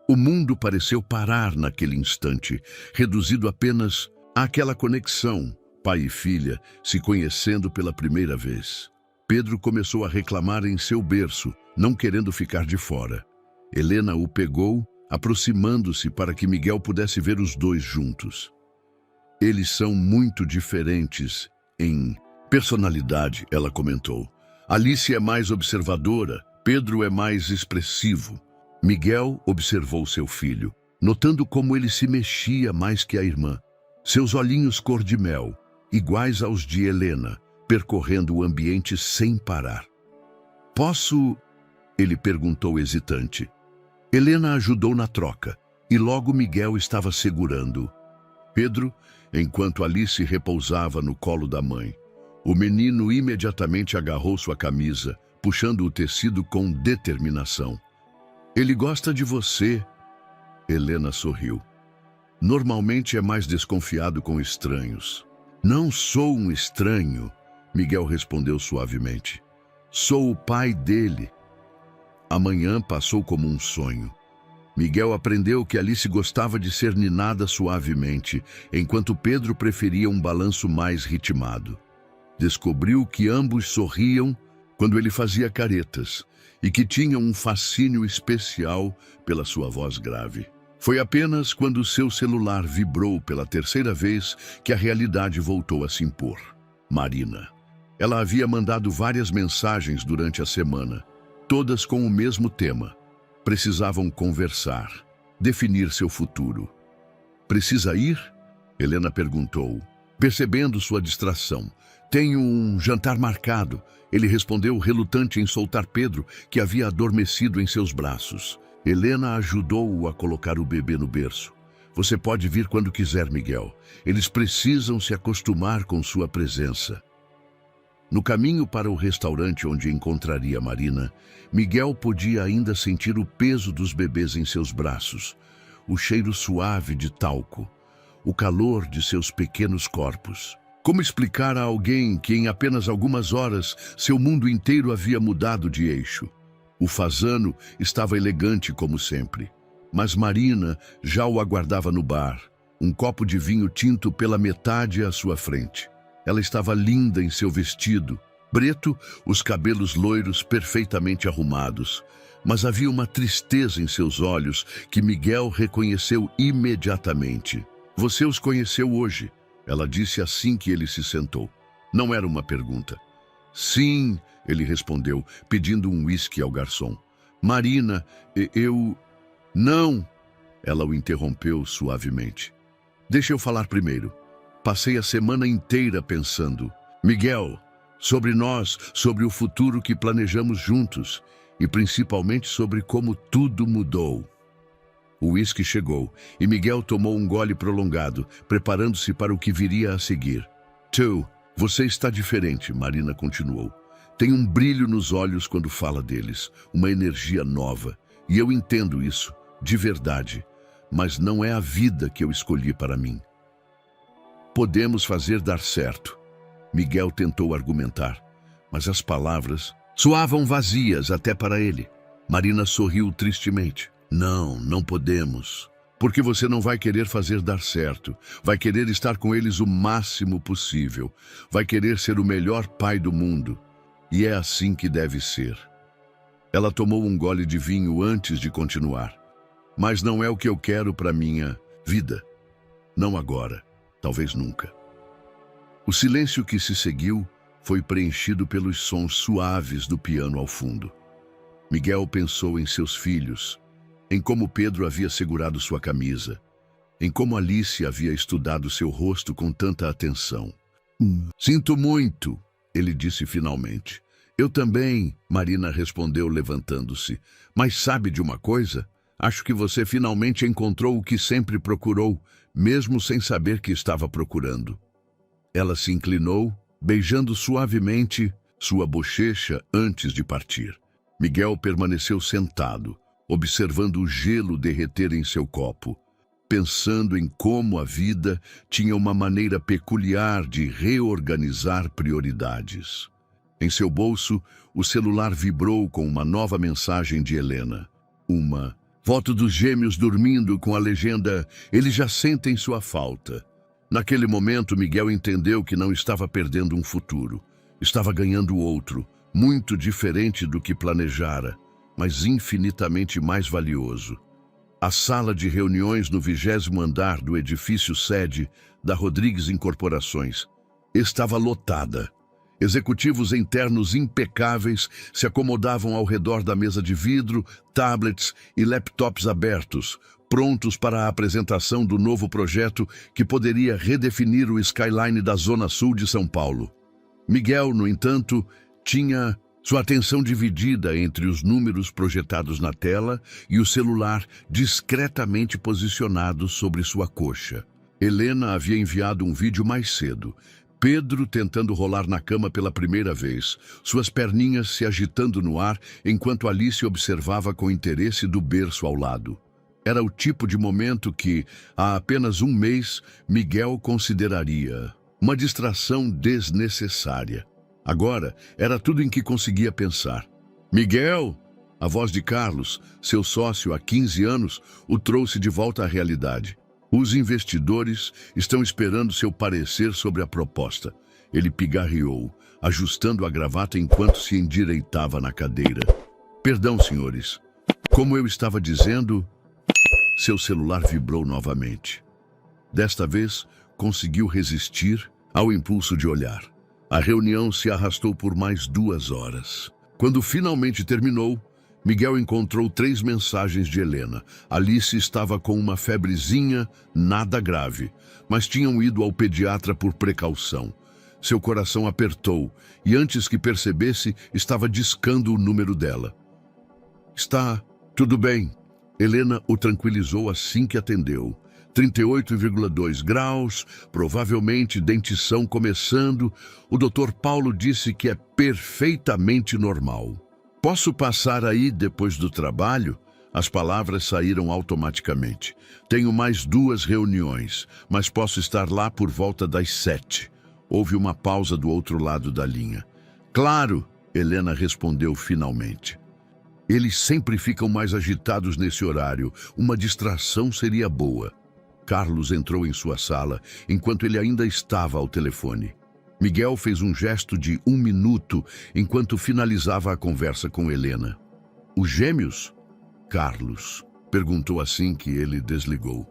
O mundo pareceu parar naquele instante, reduzido apenas àquela conexão, pai e filha, se conhecendo pela primeira vez. Pedro começou a reclamar em seu berço, não querendo ficar de fora. Helena o pegou, aproximando-se para que Miguel pudesse ver os 2 juntos. Eles são muito diferentes em personalidade, ela comentou. Alice é mais observadora, Pedro é mais expressivo. Miguel observou seu filho, notando como ele se mexia mais que a irmã. Seus olhinhos cor de mel, iguais aos de Helena, percorrendo o ambiente sem parar. Posso? Ele perguntou hesitante. Helena ajudou na troca, e logo Miguel estava segurando Pedro, enquanto Alice repousava no colo da mãe. O menino imediatamente agarrou sua camisa, puxando o tecido com determinação. Ele gosta de você, Helena sorriu. Normalmente é mais desconfiado com estranhos. Não sou um estranho, Miguel respondeu suavemente. Sou o pai dele. A manhã passou como um sonho. Miguel aprendeu que Alice gostava de ser ninada suavemente, enquanto Pedro preferia um balanço mais ritmado. Descobriu que ambos sorriam quando ele fazia caretas e que tinham um fascínio especial pela sua voz grave. Foi apenas quando seu celular vibrou pela 3ª vez que a realidade voltou a se impor. Marina. Ela havia mandado várias mensagens durante a semana, todas com o mesmo tema. Precisavam conversar, definir seu futuro. Precisa ir? Helena perguntou, percebendo sua distração. Tenho um jantar marcado, ele respondeu, relutante em soltar Pedro, que havia adormecido em seus braços. Helena ajudou-o a colocar o bebê no berço. Você pode vir quando quiser, Miguel. Eles precisam se acostumar com sua presença. No caminho para o restaurante onde encontraria Marina, Miguel podia ainda sentir o peso dos bebês em seus braços, o cheiro suave de talco, o calor de seus pequenos corpos. Como explicar a alguém que em apenas algumas horas seu mundo inteiro havia mudado de eixo? O fazano estava elegante como sempre, mas Marina já o aguardava no bar, um copo de vinho tinto pela metade à sua frente. Ela estava linda em seu vestido, preto, os cabelos loiros perfeitamente arrumados, mas havia uma tristeza em seus olhos que Miguel reconheceu imediatamente. Você os conheceu hoje, ela disse assim que ele se sentou. Não era uma pergunta. Sim, ele respondeu, pedindo um uísque ao garçom. Marina, eu... Não, ela o interrompeu suavemente. Deixa eu falar primeiro. Passei a semana inteira pensando. Miguel, sobre nós, sobre o futuro que planejamos juntos e principalmente sobre como tudo mudou. O uísque chegou e Miguel tomou um gole prolongado, preparando-se para o que viria a seguir. Você está diferente, Marina continuou. Tem um brilho nos olhos quando fala deles, uma energia nova. E eu entendo isso, de verdade, mas não é a vida que eu escolhi para mim. Podemos fazer dar certo, Miguel tentou argumentar, mas as palavras soavam vazias até para ele. Marina sorriu tristemente. Não podemos. Porque você não vai querer fazer dar certo. Vai querer estar com eles o máximo possível. Vai querer ser o melhor pai do mundo. E é assim que deve ser. Ela tomou um gole de vinho antes de continuar. Mas não é o que eu quero para minha vida. Não agora. Talvez nunca. O silêncio que se seguiu foi preenchido pelos sons suaves do piano ao fundo. Miguel pensou em seus filhos, em como Pedro havia segurado sua camisa, em como Alice havia estudado seu rosto com tanta atenção. Sinto muito, ele disse finalmente. Eu também, Marina respondeu levantando-se. Mas sabe de uma coisa? Acho que você finalmente encontrou o que sempre procurou, mesmo sem saber que estava procurando. Ela se inclinou, beijando suavemente sua bochecha antes de partir. Miguel permaneceu sentado, observando o gelo derreter em seu copo, pensando em como a vida tinha uma maneira peculiar de reorganizar prioridades. Em seu bolso, o celular vibrou com uma nova mensagem de Helena. Uma foto dos gêmeos dormindo com a legenda "Eles já sentem sua falta". Naquele momento, Miguel entendeu que não estava perdendo um futuro. Estava ganhando outro, muito diferente do que planejara, mas infinitamente mais valioso. A sala de reuniões no 20º andar do edifício sede da Rodrigues Incorporações estava lotada. Executivos internos impecáveis se acomodavam ao redor da mesa de vidro, tablets e laptops abertos, prontos para a apresentação do novo projeto que poderia redefinir o skyline da Zona Sul de São Paulo. Miguel, no entanto, tinha sua atenção dividida entre os números projetados na tela e o celular discretamente posicionado sobre sua coxa. Helena havia enviado um vídeo mais cedo. Pedro tentando rolar na cama pela primeira vez, suas perninhas se agitando no ar enquanto Alice observava com interesse do berço ao lado. Era o tipo de momento que, há apenas um mês, Miguel consideraria uma distração desnecessária. Agora, era tudo em que conseguia pensar. Miguel! A voz de Carlos, seu sócio há 15 anos, o trouxe de volta à realidade. Os investidores estão esperando seu parecer sobre a proposta. Ele pigarreou, ajustando a gravata enquanto se endireitava na cadeira. Perdão, senhores. Como eu estava dizendo, seu celular vibrou novamente. Desta vez, conseguiu resistir ao impulso de olhar. A reunião se arrastou por mais 2 horas. Quando finalmente terminou, Miguel encontrou 3 mensagens de Helena. Alice estava com uma febrezinha, nada grave, mas tinham ido ao pediatra por precaução. Seu coração apertou e, antes que percebesse, estava discando o número dela. Está tudo bem. Helena o tranquilizou assim que atendeu. 38,2 graus, provavelmente dentição começando. O Dr. Paulo disse que é perfeitamente normal. Posso passar aí depois do trabalho? As palavras saíram automaticamente. Tenho mais 2 reuniões, mas posso estar lá por volta das 7. Houve uma pausa do outro lado da linha. Claro, Helena respondeu finalmente. Eles sempre ficam mais agitados nesse horário. Uma distração seria boa. Carlos entrou em sua sala enquanto ele ainda estava ao telefone. Miguel fez um gesto de 1 minuto enquanto finalizava a conversa com Helena. Os gêmeos? Carlos perguntou assim que ele desligou,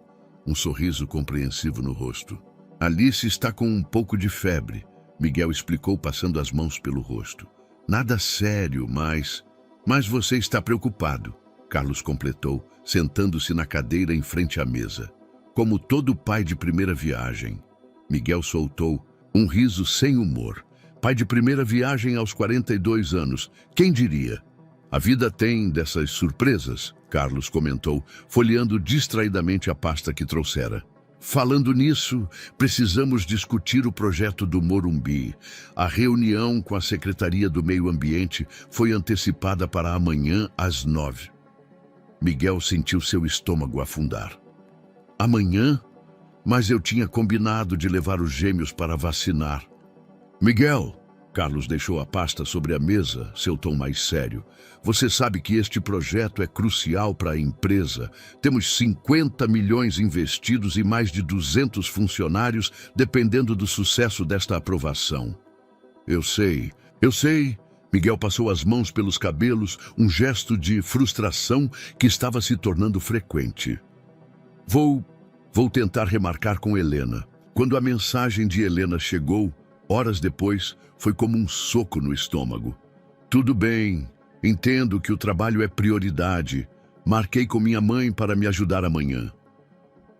um sorriso compreensivo no rosto. Alice está com um pouco de febre, Miguel explicou passando as mãos pelo rosto. Nada sério, mas você está preocupado, Carlos completou, sentando-se na cadeira em frente à mesa. Como todo pai de primeira viagem, Miguel soltou um riso sem humor. Pai de primeira viagem aos 42 anos. Quem diria? A vida tem dessas surpresas, Carlos comentou, folheando distraidamente a pasta que trouxera. Falando nisso, precisamos discutir o projeto do Morumbi. A reunião com a Secretaria do Meio Ambiente foi antecipada para amanhã às 9. Miguel sentiu seu estômago afundar. Amanhã? Mas eu tinha combinado de levar os gêmeos para vacinar. Miguel, Carlos deixou a pasta sobre a mesa, seu tom mais sério. Você sabe que este projeto é crucial para a empresa. Temos 50 milhões investidos e mais de 200 funcionários dependendo do sucesso desta aprovação. Eu sei. Miguel passou as mãos pelos cabelos, um gesto de frustração que estava se tornando frequente. Vou tentar remarcar com Helena. Quando a mensagem de Helena chegou, horas depois, foi como um soco no estômago. Tudo bem, entendo que o trabalho é prioridade. Marquei com minha mãe para me ajudar amanhã.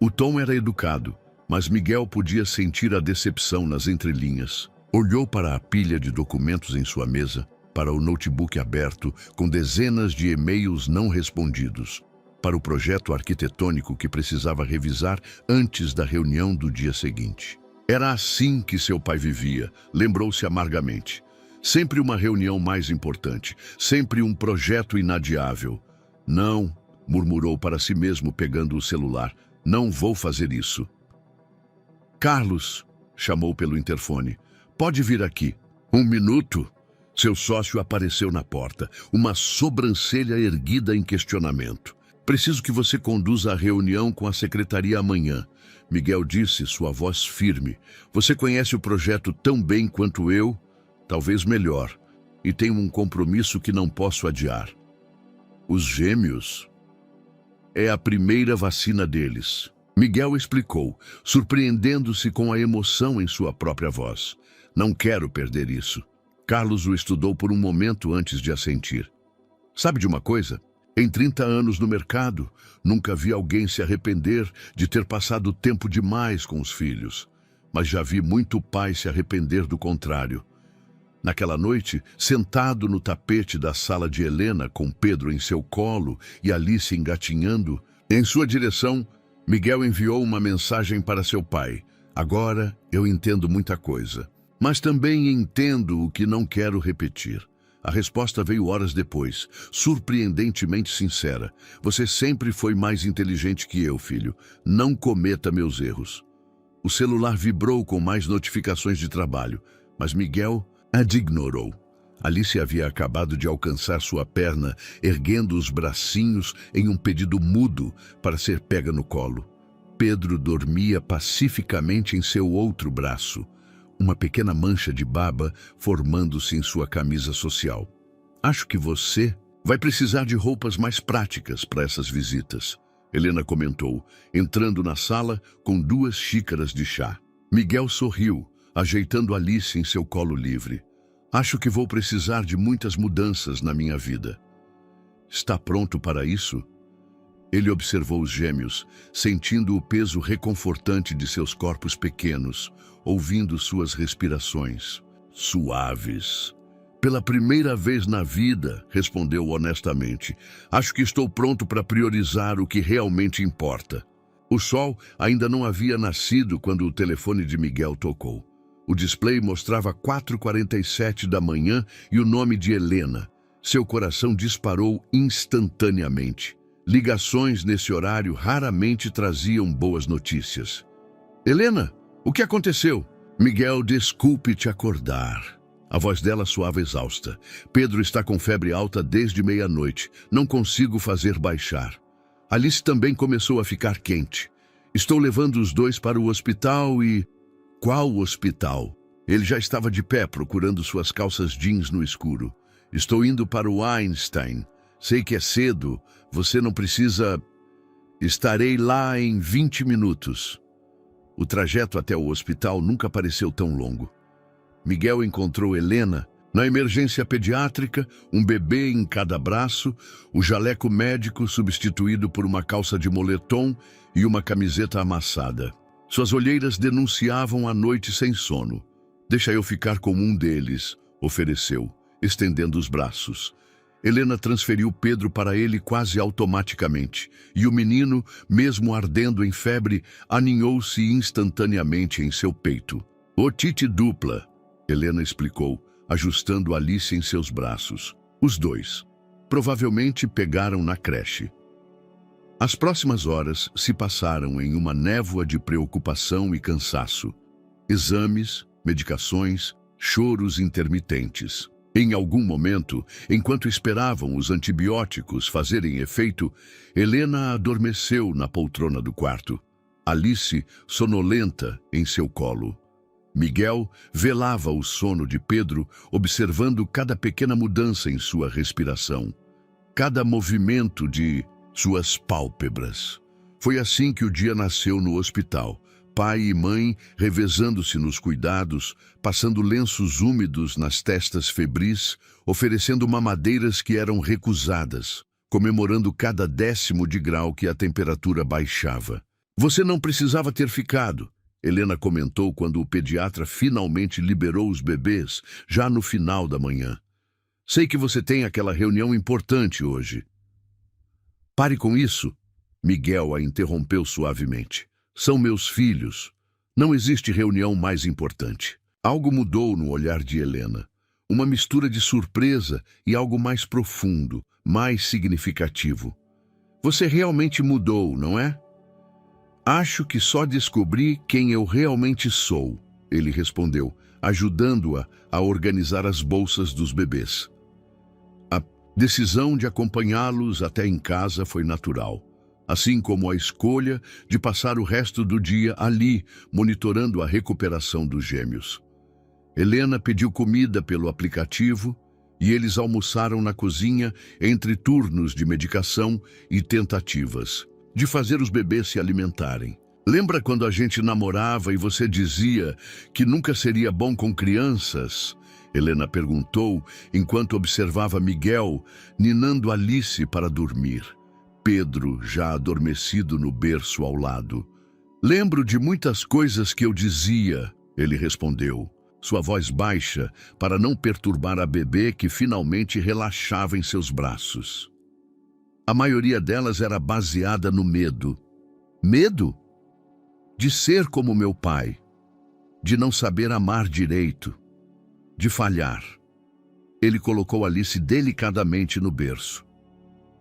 O tom era educado, mas Miguel podia sentir a decepção nas entrelinhas. Olhou para a pilha de documentos em sua mesa, para o notebook aberto, com dezenas de e-mails não respondidos, para o projeto arquitetônico que precisava revisar antes da reunião do dia seguinte. Era assim que seu pai vivia, lembrou-se amargamente. Sempre uma reunião mais importante, sempre um projeto inadiável. Não, murmurou para si mesmo pegando o celular, não vou fazer isso. Carlos, chamou pelo interfone, pode vir aqui. 1 minuto? Seu sócio apareceu na porta, uma sobrancelha erguida em questionamento. Preciso que você conduza a reunião com a secretaria amanhã. Miguel disse, sua voz firme. Você conhece o projeto tão bem quanto eu, talvez melhor, e tenho um compromisso que não posso adiar. Os gêmeos? É a primeira vacina deles. Miguel explicou, surpreendendo-se com a emoção em sua própria voz. Não quero perder isso. Carlos o estudou por um momento antes de assentir. Sabe de uma coisa? Em 30 anos no mercado, nunca vi alguém se arrepender de ter passado tempo demais com os filhos. Mas já vi muito pai se arrepender do contrário. Naquela noite, sentado no tapete da sala de Helena, com Pedro em seu colo e Alice engatinhando, em sua direção, Miguel enviou uma mensagem para seu pai. Agora eu entendo muita coisa, mas também entendo o que não quero repetir. A resposta veio horas depois, surpreendentemente sincera. Você sempre foi mais inteligente que eu, filho. Não cometa meus erros. O celular vibrou com mais notificações de trabalho, mas Miguel a ignorou. Alice havia acabado de alcançar sua perna, erguendo os bracinhos em um pedido mudo para ser pega no colo. Pedro dormia pacificamente em seu outro braço, uma pequena mancha de baba formando-se em sua camisa social. Acho que você vai precisar de roupas mais práticas para essas visitas, Helena comentou, entrando na sala com 2 xícaras de chá. Miguel sorriu, ajeitando Alice em seu colo livre. Acho que vou precisar de muitas mudanças na minha vida. Está pronto para isso? Ele observou os gêmeos, sentindo o peso reconfortante de seus corpos pequenos, ouvindo suas respirações suaves. Pela primeira vez na vida, respondeu honestamente, acho que estou pronto para priorizar o que realmente importa. O sol ainda não havia nascido quando o telefone de Miguel tocou. O display mostrava 4h47 da manhã e o nome de Helena. Seu coração disparou instantaneamente. Ligações nesse horário raramente traziam boas notícias. Helena, o que aconteceu? Miguel, desculpe te acordar. A voz dela soava exausta. Pedro está com febre alta desde meia-noite. Não consigo fazer baixar. Alice também começou a ficar quente. Estou levando os 2 para o hospital e... Qual hospital? Ele já estava de pé procurando suas calças jeans no escuro. Estou indo para o Einstein. Sei que é cedo. Você não precisa... Estarei lá em 20 minutos. O trajeto até o hospital nunca pareceu tão longo. Miguel encontrou Helena na emergência pediátrica, um bebê em cada braço, o jaleco médico substituído por uma calça de moletom e uma camiseta amassada. Suas olheiras denunciavam a noite sem sono. Deixa eu ficar com um deles, ofereceu, estendendo os braços. Helena transferiu Pedro para ele quase automaticamente, e o menino, mesmo ardendo em febre, aninhou-se instantaneamente em seu peito. Otite dupla, Helena explicou, ajustando Alice em seus braços. Os dois provavelmente pegaram na creche. As próximas horas se passaram em uma névoa de preocupação e cansaço. Exames, medicações, choros intermitentes. Em algum momento, enquanto esperavam os antibióticos fazerem efeito, Helena adormeceu na poltrona do quarto. Alice, sonolenta, em seu colo. Miguel velava o sono de Pedro, observando cada pequena mudança em sua respiração, cada movimento de suas pálpebras. Foi assim que o dia nasceu no hospital. Pai e mãe revezando-se nos cuidados, passando lenços úmidos nas testas febris, oferecendo mamadeiras que eram recusadas, comemorando cada 10º de grau que a temperatura baixava. Você não precisava ter ficado, Helena comentou quando o pediatra finalmente liberou os bebês, já no final da manhã. Sei que você tem aquela reunião importante hoje. Pare com isso, Miguel a interrompeu suavemente. São meus filhos. Não existe reunião mais importante. Algo mudou no olhar de Helena. Uma mistura de surpresa e algo mais profundo, mais significativo. Você realmente mudou, não é? Acho que só descobri quem eu realmente sou, ele respondeu, ajudando-a a organizar as bolsas dos bebês. A decisão de acompanhá-los até em casa foi natural. Assim como a escolha de passar o resto do dia ali, monitorando a recuperação dos gêmeos. Helena pediu comida pelo aplicativo e eles almoçaram na cozinha entre turnos de medicação e tentativas de fazer os bebês se alimentarem. Lembra quando a gente namorava e você dizia que nunca seria bom com crianças? Helena perguntou enquanto observava Miguel ninando Alice para dormir. Pedro, já adormecido no berço ao lado. Lembro de muitas coisas que eu dizia, ele respondeu, sua voz baixa para não perturbar a bebê que finalmente relaxava em seus braços. A maioria delas era baseada no medo. Medo? De ser como meu pai, de não saber amar direito, de falhar. Ele colocou Alice delicadamente no berço.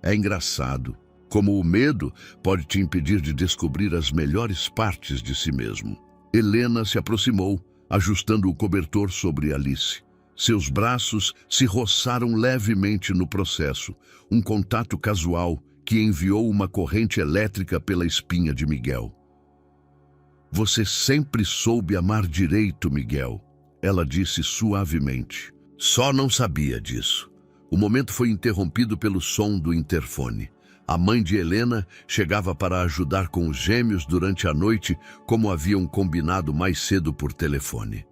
É engraçado como o medo pode te impedir de descobrir as melhores partes de si mesmo. Helena se aproximou, ajustando o cobertor sobre Alice. Seus braços se roçaram levemente no processo, um contato casual que enviou uma corrente elétrica pela espinha de Miguel. Você sempre soube amar direito, Miguel, ela disse suavemente. Só não sabia disso. O momento foi interrompido pelo som do interfone. A mãe de Helena chegava para ajudar com os gêmeos durante a noite, como haviam combinado mais cedo por telefone.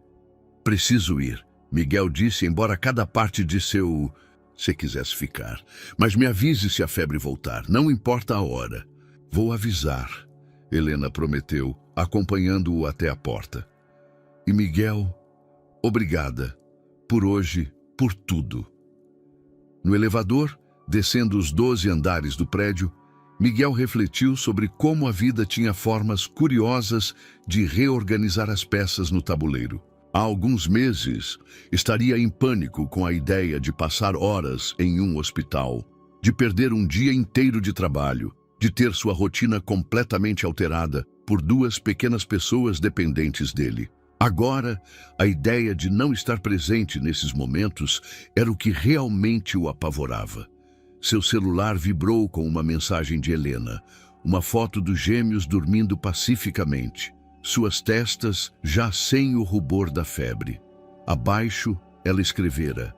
Preciso ir, Miguel disse, embora cada parte de seu... se quisesse ficar. Mas me avise se a febre voltar, não importa a hora. Vou avisar, Helena prometeu, acompanhando-o até a porta. E Miguel, obrigada, por hoje, por tudo. No elevador, descendo os 12 andares do prédio, Miguel refletiu sobre como a vida tinha formas curiosas de reorganizar as peças no tabuleiro. Há alguns meses, estaria em pânico com a ideia de passar horas em um hospital, de perder um dia inteiro de trabalho, de ter sua rotina completamente alterada por 2 pequenas pessoas dependentes dele. Agora, a ideia de não estar presente nesses momentos era o que realmente o apavorava. Seu celular vibrou com uma mensagem de Helena, uma foto dos gêmeos dormindo pacificamente, suas testas já sem o rubor da febre. Abaixo, ela escrevera: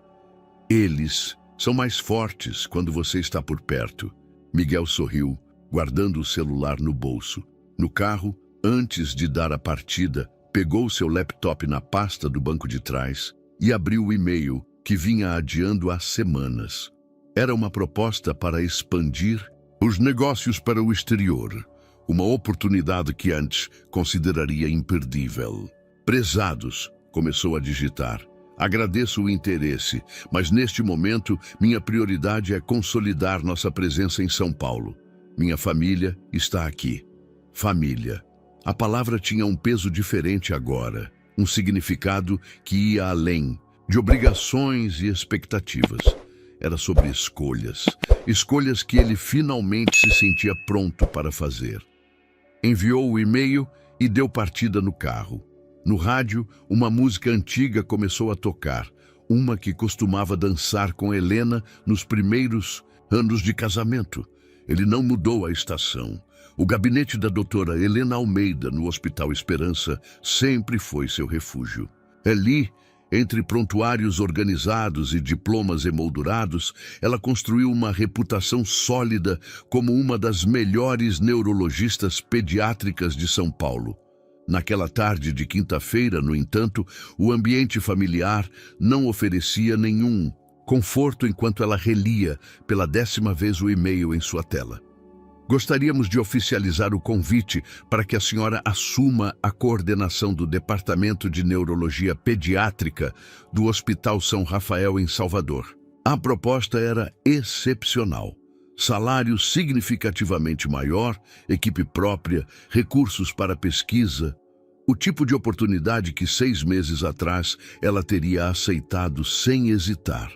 eles são mais fortes quando você está por perto. Miguel sorriu, guardando o celular no bolso. No carro, antes de dar a partida, pegou seu laptop na pasta do banco de trás e abriu o e-mail que vinha adiando há semanas. Era uma proposta para expandir os negócios para o exterior, uma oportunidade que antes consideraria imperdível. Prezados, começou a digitar. Agradeço o interesse, mas neste momento minha prioridade é consolidar nossa presença em São Paulo. Minha família está aqui. Família. A palavra tinha um peso diferente agora, um significado que ia além de obrigações e expectativas. Era sobre escolhas, escolhas que ele finalmente se sentia pronto para fazer. Enviou o e-mail e deu partida no carro. No rádio, uma música antiga começou a tocar, uma que costumava dançar com Helena nos primeiros anos de casamento. Ele não mudou a estação. O gabinete da doutora Helena Almeida, no Hospital Esperança, sempre foi seu refúgio. Ali, entre prontuários organizados e diplomas emoldurados, ela construiu uma reputação sólida como uma das melhores neurologistas pediátricas de São Paulo. Naquela tarde de quinta-feira, no entanto, o ambiente familiar não oferecia nenhum conforto enquanto ela relia pela 10ª vez o e-mail em sua tela. Gostaríamos de oficializar o convite para que a senhora assuma a coordenação do Departamento de Neurologia Pediátrica do Hospital São Rafael, em Salvador. A proposta era excepcional. Salário significativamente maior, equipe própria, recursos para pesquisa. O tipo de oportunidade que 6 meses atrás ela teria aceitado sem hesitar.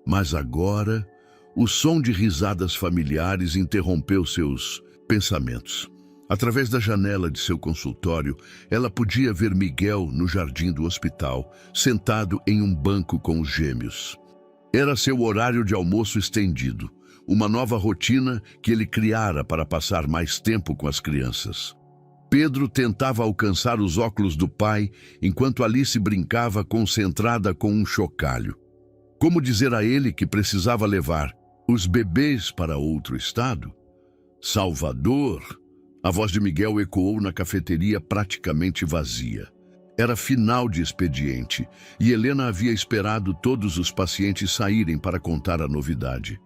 Mas agora, o som de risadas familiares interrompeu seus pensamentos. Através da janela de seu consultório, ela podia ver Miguel no jardim do hospital, sentado em um banco com os gêmeos. Era seu horário de almoço estendido, uma nova rotina que ele criara para passar mais tempo com as crianças. Pedro tentava alcançar os óculos do pai, enquanto Alice brincava concentrada com um chocalho. Como dizer a ele que precisava levar os bebês para outro estado? Salvador! A voz de Miguel ecoou na cafeteria praticamente vazia. Era final de expediente, e Helena havia esperado todos os pacientes saírem para contar a novidade.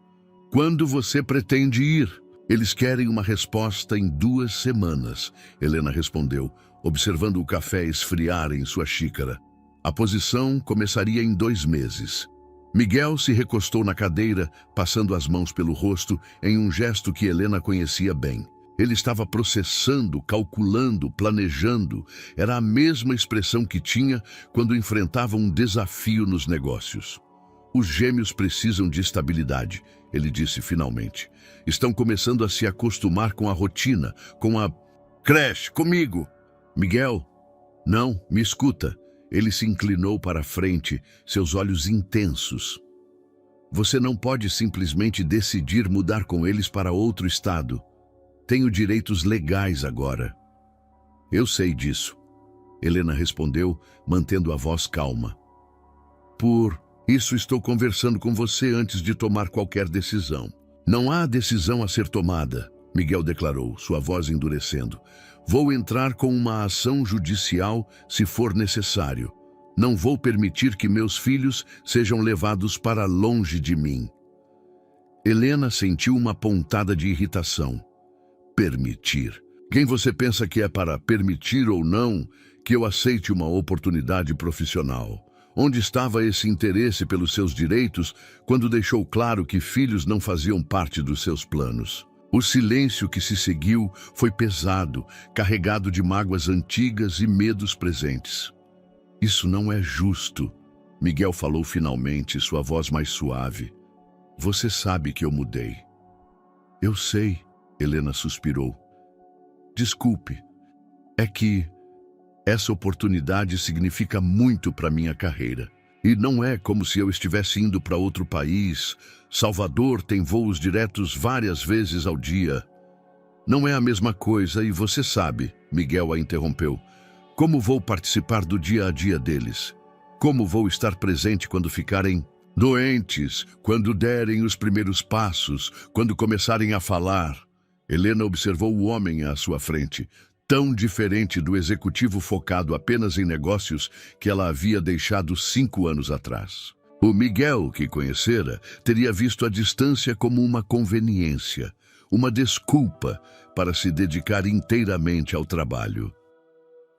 Quando você pretende ir? Eles querem uma resposta em 2 semanas, Helena respondeu, observando o café esfriar em sua xícara. A posição começaria em 2 meses. Miguel se recostou na cadeira, passando as mãos pelo rosto em um gesto que Helena conhecia bem. Ele estava processando, calculando, planejando. Era a mesma expressão que tinha quando enfrentava um desafio nos negócios. Os gêmeos precisam de estabilidade, ele disse finalmente. Estão começando a se acostumar com a rotina, com a creche, comigo. Miguel, não, me escuta. Ele se inclinou para a frente, seus olhos intensos. Você não pode simplesmente decidir mudar com eles para outro estado. Tenho direitos legais agora. Eu sei disso, Helena respondeu, mantendo a voz calma. Por isso estou conversando com você antes de tomar qualquer decisão. Não há decisão a ser tomada, Miguel declarou, sua voz endurecendo. Vou entrar com uma ação judicial se for necessário. Não vou permitir que meus filhos sejam levados para longe de mim. Helena sentiu uma pontada de irritação. Permitir? Quem você pensa que é para permitir ou não que eu aceite uma oportunidade profissional? Onde estava esse interesse pelos seus direitos quando deixou claro que filhos não faziam parte dos seus planos? O silêncio que se seguiu foi pesado, carregado de mágoas antigas e medos presentes. Isso não é justo, Miguel falou finalmente, sua voz mais suave. Você sabe que eu mudei. Eu sei, Helena suspirou. Desculpe, é que essa oportunidade significa muito para minha carreira. E não é como se eu estivesse indo para outro país. Salvador tem voos diretos várias vezes ao dia. Não é a mesma coisa e você sabe, Miguel a interrompeu. Como vou participar do dia a dia deles? Como vou estar presente quando ficarem doentes, quando derem os primeiros passos, quando começarem a falar? Helena observou o homem à sua frente, tão diferente do executivo focado apenas em negócios que ela havia deixado 5 anos atrás. O Miguel, que conhecera, teria visto a distância como uma conveniência, uma desculpa para se dedicar inteiramente ao trabalho.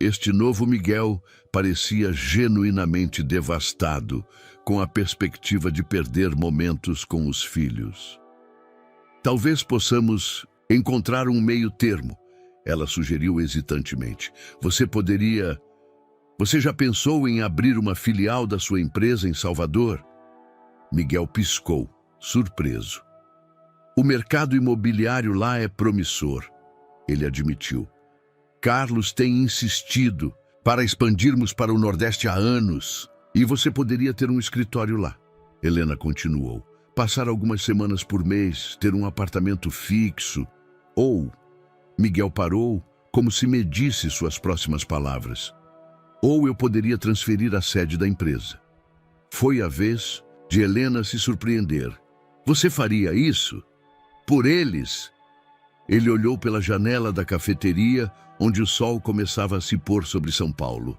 Este novo Miguel parecia genuinamente devastado, com a perspectiva de perder momentos com os filhos. Talvez possamos encontrar um meio termo, ela sugeriu hesitantemente. Você já pensou em abrir uma filial da sua empresa em Salvador? Miguel piscou, surpreso. O mercado imobiliário lá é promissor, ele admitiu. Carlos tem insistido para expandirmos para o Nordeste há anos, e você poderia ter um escritório lá. Helena continuou. Passar algumas semanas por mês, ter um apartamento fixo, ou... Miguel parou, como se medisse suas próximas palavras. Ou eu poderia transferir a sede da empresa. Foi a vez de Helena se surpreender. Você faria isso? Por eles? Ele olhou pela janela da cafeteria, onde o sol começava a se pôr sobre São Paulo.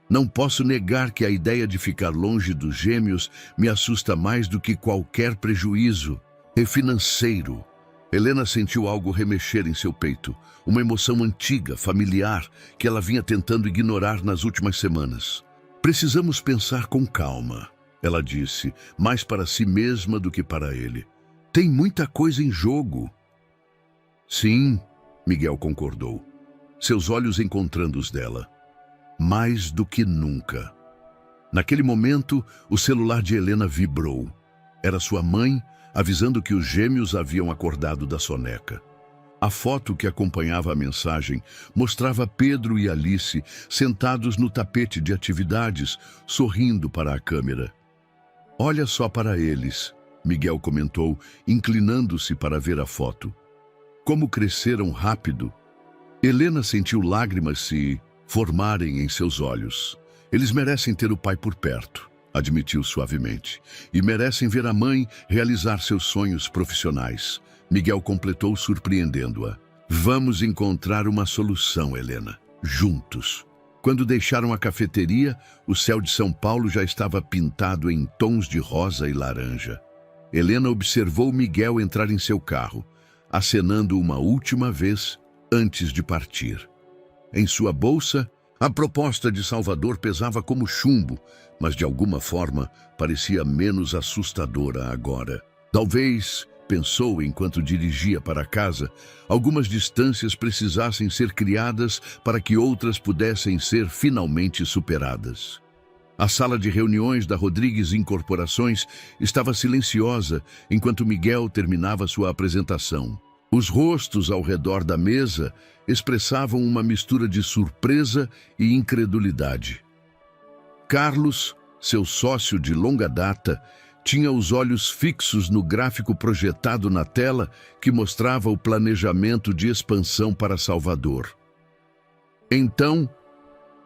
Não posso negar que a ideia de ficar longe dos gêmeos me assusta mais do que qualquer prejuízo. É financeiro. Helena sentiu algo remexer em seu peito, uma emoção antiga, familiar, que ela vinha tentando ignorar nas últimas semanas. Precisamos pensar com calma, ela disse, mais para si mesma do que para ele. Tem muita coisa em jogo. Sim, Miguel concordou, seus olhos encontrando os dela. Mais do que nunca. Naquele momento, o celular de Helena vibrou. Era sua mãe, avisando que os gêmeos haviam acordado da soneca. A foto que acompanhava a mensagem mostrava Pedro e Alice sentados no tapete de atividades, sorrindo para a câmera. Olha só para eles, Miguel comentou, inclinando-se para ver a foto. Como cresceram rápido. Helena sentiu lágrimas se formarem em seus olhos. Eles merecem ter o pai por perto, admitiu suavemente, e merecem ver a mãe realizar seus sonhos profissionais. Miguel completou, surpreendendo-a. Vamos encontrar uma solução, Helena, juntos. Quando deixaram a cafeteria, o céu de São Paulo já estava pintado em tons de rosa e laranja. Helena observou Miguel entrar em seu carro, acenando uma última vez antes de partir. Em sua bolsa, a proposta de Salvador pesava como chumbo, mas de alguma forma parecia menos assustadora agora. Talvez, pensou enquanto dirigia para casa, algumas distâncias precisassem ser criadas para que outras pudessem ser finalmente superadas. A sala de reuniões da Rodrigues Incorporações estava silenciosa enquanto Miguel terminava sua apresentação. Os rostos ao redor da mesa expressavam uma mistura de surpresa e incredulidade. Carlos, seu sócio de longa data, tinha os olhos fixos no gráfico projetado na tela que mostrava o planejamento de expansão para Salvador. Então,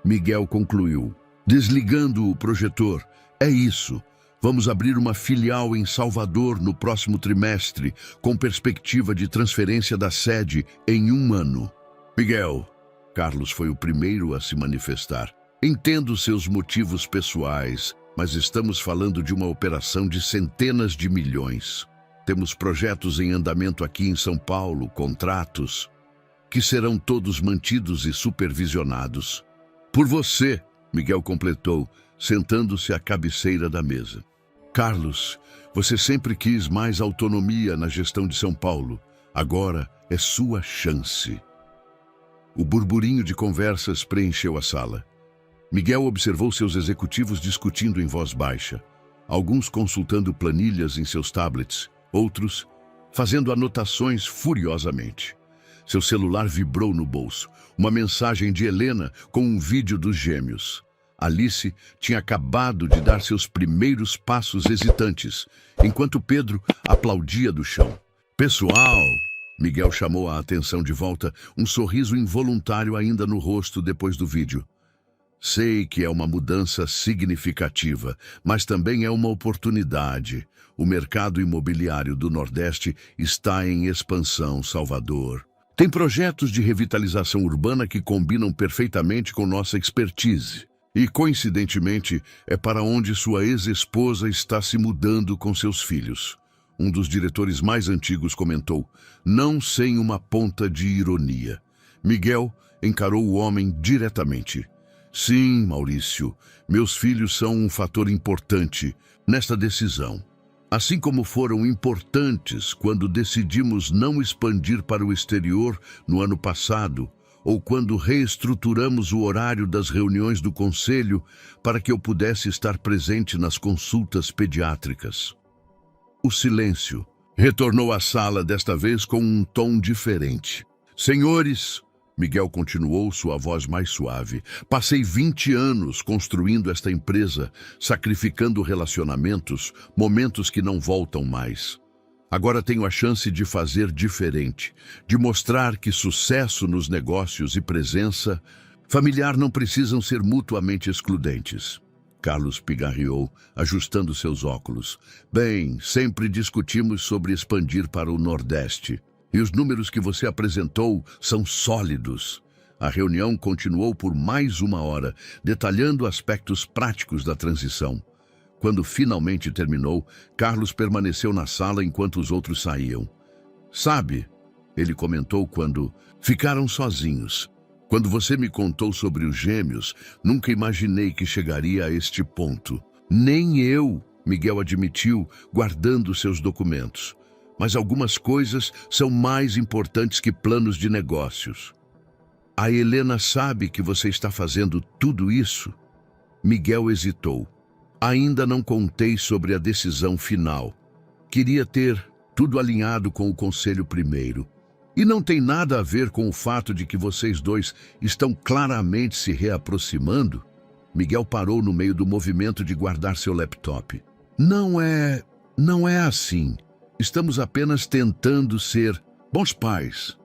Miguel concluiu, desligando o projetor, é isso. Vamos abrir uma filial em Salvador no próximo trimestre, com perspectiva de transferência da sede em 1 ano. Miguel, Carlos foi o primeiro a se manifestar. Entendo seus motivos pessoais, mas estamos falando de uma operação de centenas de milhões. Temos projetos em andamento aqui em São Paulo, contratos, que serão todos mantidos e supervisionados. Por você, Miguel completou, sentando-se à cabeceira da mesa. Carlos, você sempre quis mais autonomia na gestão de São Paulo. Agora é sua chance. O burburinho de conversas preencheu a sala. Miguel observou seus executivos discutindo em voz baixa, alguns consultando planilhas em seus tablets, outros fazendo anotações furiosamente. Seu celular vibrou no bolso, uma mensagem de Helena com um vídeo dos gêmeos. Alice tinha acabado de dar seus primeiros passos hesitantes, enquanto Pedro aplaudia do chão. Pessoal, Miguel chamou a atenção de volta, um sorriso involuntário ainda no rosto depois do vídeo. Sei que é uma mudança significativa, mas também é uma oportunidade. O mercado imobiliário do Nordeste está em expansão, Salvador. Tem projetos de revitalização urbana que combinam perfeitamente com nossa expertise. E, coincidentemente, é para onde sua ex-esposa está se mudando com seus filhos. Um dos diretores mais antigos comentou, não sem uma ponta de ironia. Miguel encarou o homem diretamente. Sim, Maurício, meus filhos são um fator importante nesta decisão. Assim como foram importantes quando decidimos não expandir para o exterior no ano passado, ou quando reestruturamos o horário das reuniões do conselho para que eu pudesse estar presente nas consultas pediátricas. O silêncio retornou à sala, desta vez com um tom diferente. Senhores, Miguel continuou, sua voz mais suave, passei 20 anos construindo esta empresa, sacrificando relacionamentos, momentos que não voltam mais. Agora tenho a chance de fazer diferente, de mostrar que sucesso nos negócios e presença familiar não precisam ser mutuamente excludentes. Carlos pigarreou, ajustando seus óculos. Bem, sempre discutimos sobre expandir para o Nordeste. E os números que você apresentou são sólidos. A reunião continuou por mais 1 hora, detalhando aspectos práticos da transição. Quando finalmente terminou, Carlos permaneceu na sala enquanto os outros saíam. Sabe, ele comentou quando ficaram sozinhos. Quando você me contou sobre os gêmeos, nunca imaginei que chegaria a este ponto. Nem eu, Miguel admitiu, guardando seus documentos. Mas algumas coisas são mais importantes que planos de negócios. A Helena sabe que você está fazendo tudo isso? Miguel hesitou. Ainda não contei sobre a decisão final. Queria ter tudo alinhado com o conselho primeiro. E não tem nada a ver com o fato de que vocês dois estão claramente se reaproximando? Miguel parou no meio do movimento de guardar seu laptop. Não é assim. Estamos apenas tentando ser bons pais.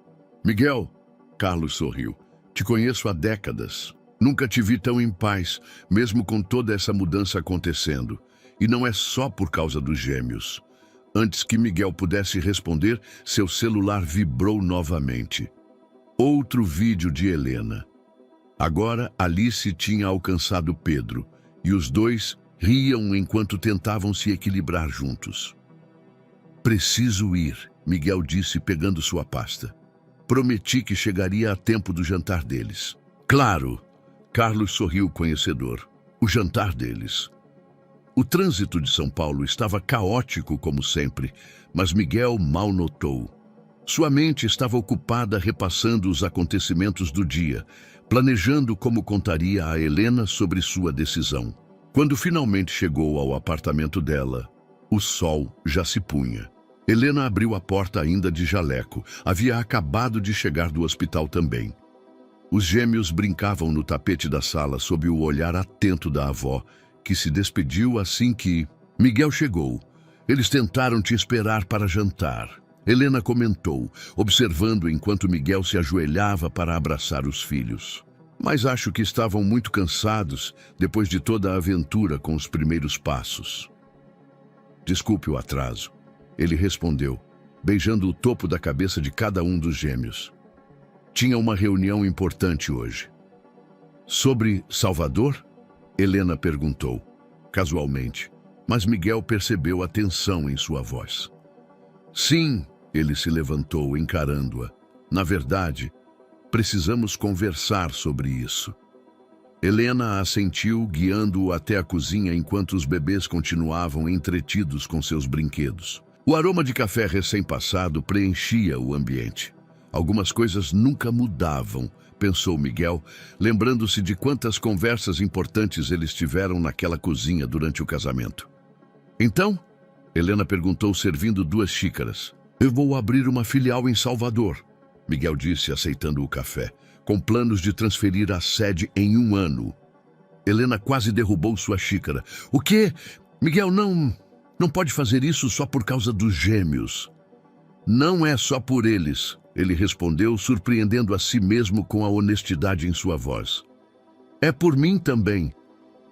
Miguel, Carlos sorriu. Te conheço há décadas. Nunca te vi tão em paz, mesmo com toda essa mudança acontecendo. E não é só por causa dos gêmeos. Antes que Miguel pudesse responder, seu celular vibrou novamente. Outro vídeo de Helena. Agora Alice tinha alcançado Pedro, e os dois riam enquanto tentavam se equilibrar juntos. Preciso ir, Miguel disse pegando sua pasta. Prometi que chegaria a tempo do jantar deles. Claro, Carlos sorriu conhecedor. O jantar deles. O trânsito de São Paulo estava caótico como sempre, mas Miguel mal notou. Sua mente estava ocupada repassando os acontecimentos do dia, planejando como contaria a Helena sobre sua decisão. Quando finalmente chegou ao apartamento dela, o sol já se punha. Helena abriu a porta ainda de jaleco. Havia acabado de chegar do hospital também. Os gêmeos brincavam no tapete da sala sob o olhar atento da avó, que se despediu assim que Miguel chegou. Eles tentaram te esperar para jantar. Helena comentou, observando enquanto Miguel se ajoelhava para abraçar os filhos. Mas acho que estavam muito cansados depois de toda a aventura com os primeiros passos. Desculpe o atraso. Ele respondeu, beijando o topo da cabeça de cada um dos gêmeos. Tinha uma reunião importante hoje. Sobre Salvador? Helena perguntou, casualmente, mas Miguel percebeu a tensão em sua voz. Sim, ele se levantou, encarando-a. Na verdade, precisamos conversar sobre isso. Helena assentiu, guiando-o até a cozinha enquanto os bebês continuavam entretidos com seus brinquedos. O aroma de café recém-passado preenchia o ambiente. Algumas coisas nunca mudavam, pensou Miguel, lembrando-se de quantas conversas importantes eles tiveram naquela cozinha durante o casamento. Então, Helena perguntou, servindo 2 xícaras. Eu vou abrir uma filial em Salvador, Miguel disse, aceitando o café, com planos de transferir a sede em 1 ano. Helena quase derrubou sua xícara. O quê? Miguel, não pode fazer isso só por causa dos gêmeos. Não é só por eles, ele respondeu, surpreendendo a si mesmo com a honestidade em sua voz. É por mim também,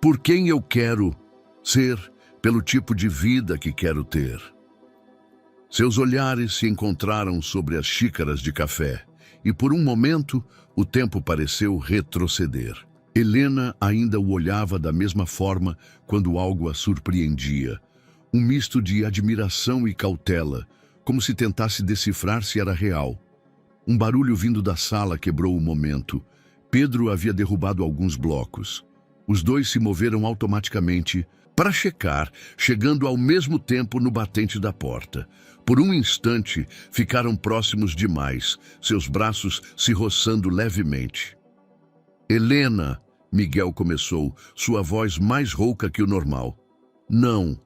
por quem eu quero ser, pelo tipo de vida que quero ter. Seus olhares se encontraram sobre as xícaras de café, e por um momento o tempo pareceu retroceder. Helena ainda o olhava da mesma forma quando algo a surpreendia. Um misto de admiração e cautela, como se tentasse decifrar se era real. Um barulho vindo da sala quebrou o momento. Pedro havia derrubado alguns blocos. Os dois se moveram automaticamente para checar, chegando ao mesmo tempo no batente da porta. Por um instante, ficaram próximos demais, seus braços se roçando levemente. Helena, Miguel começou, sua voz mais rouca que o normal. Não,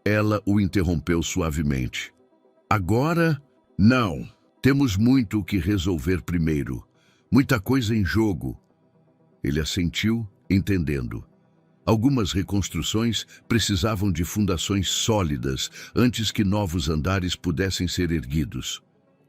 ela o interrompeu suavemente. Agora, não. Temos muito o que resolver primeiro. Muita coisa em jogo. Ele assentiu, entendendo. Algumas reconstruções precisavam de fundações sólidas antes que novos andares pudessem ser erguidos.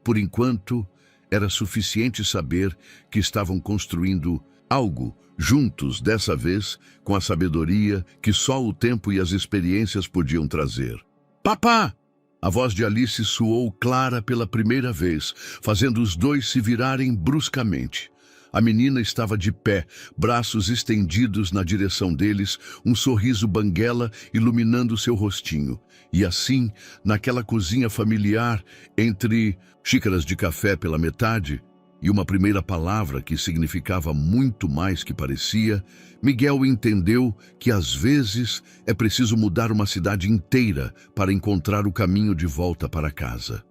Por enquanto, era suficiente saber que estavam construindo algo juntos, dessa vez, com a sabedoria que só o tempo e as experiências podiam trazer. Papá! A voz de Alice soou clara pela primeira vez, fazendo os dois se virarem bruscamente. A menina estava de pé, braços estendidos na direção deles, um sorriso banguela iluminando seu rostinho. E assim, naquela cozinha familiar, entre xícaras de café pela metade e uma primeira palavra que significava muito mais que parecia, Miguel entendeu que às vezes é preciso mudar uma cidade inteira para encontrar o caminho de volta para casa.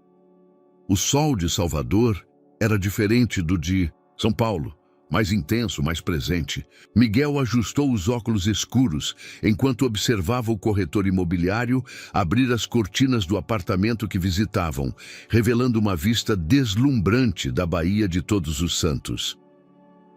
O sol de Salvador era diferente do de São Paulo, mais intenso, mais presente. Miguel ajustou os óculos escuros enquanto observava o corretor imobiliário abrir as cortinas do apartamento que visitavam, revelando uma vista deslumbrante da Baía de Todos os Santos.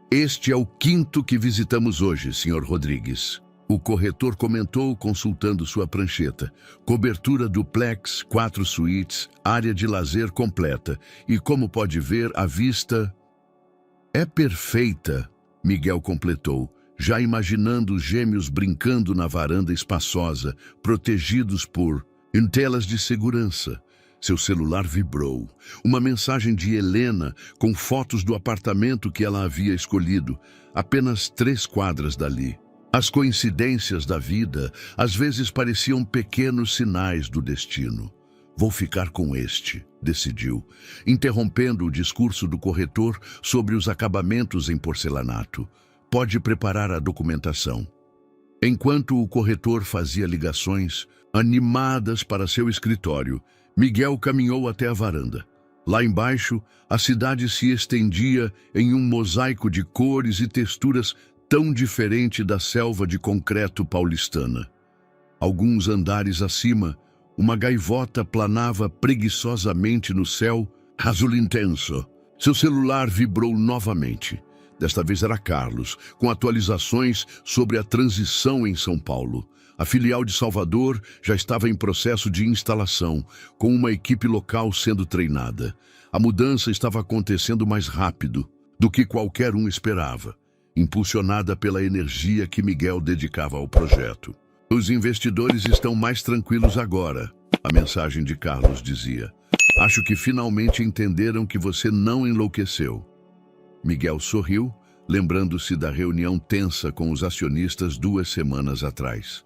Este é o quinto que visitamos hoje, Sr. Rodrigues. O corretor comentou, consultando sua prancheta. Cobertura duplex, 4 suítes, área de lazer completa. E como pode ver, a vista é perfeita, Miguel completou, já imaginando os gêmeos brincando na varanda espaçosa, protegidos por telas de segurança. Seu celular vibrou. Uma mensagem de Helena com fotos do apartamento que ela havia escolhido, apenas 3 quadras dali. As coincidências da vida às vezes pareciam pequenos sinais do destino. Vou ficar com este, decidiu, interrompendo o discurso do corretor sobre os acabamentos em porcelanato. Pode preparar a documentação. Enquanto o corretor fazia ligações animadas para seu escritório, Miguel caminhou até a varanda. Lá embaixo, a cidade se estendia em um mosaico de cores e texturas tão diferente da selva de concreto paulistana. Alguns andares acima, uma gaivota planava preguiçosamente no céu azul intenso. Seu celular vibrou novamente. Desta vez era Carlos, com atualizações sobre a transição em São Paulo. A filial de Salvador já estava em processo de instalação, com uma equipe local sendo treinada. A mudança estava acontecendo mais rápido do que qualquer um esperava, impulsionada pela energia que Miguel dedicava ao projeto. Os investidores estão mais tranquilos agora, a mensagem de Carlos dizia. Acho que finalmente entenderam que você não enlouqueceu. Miguel sorriu, lembrando-se da reunião tensa com os acionistas 2 semanas atrás.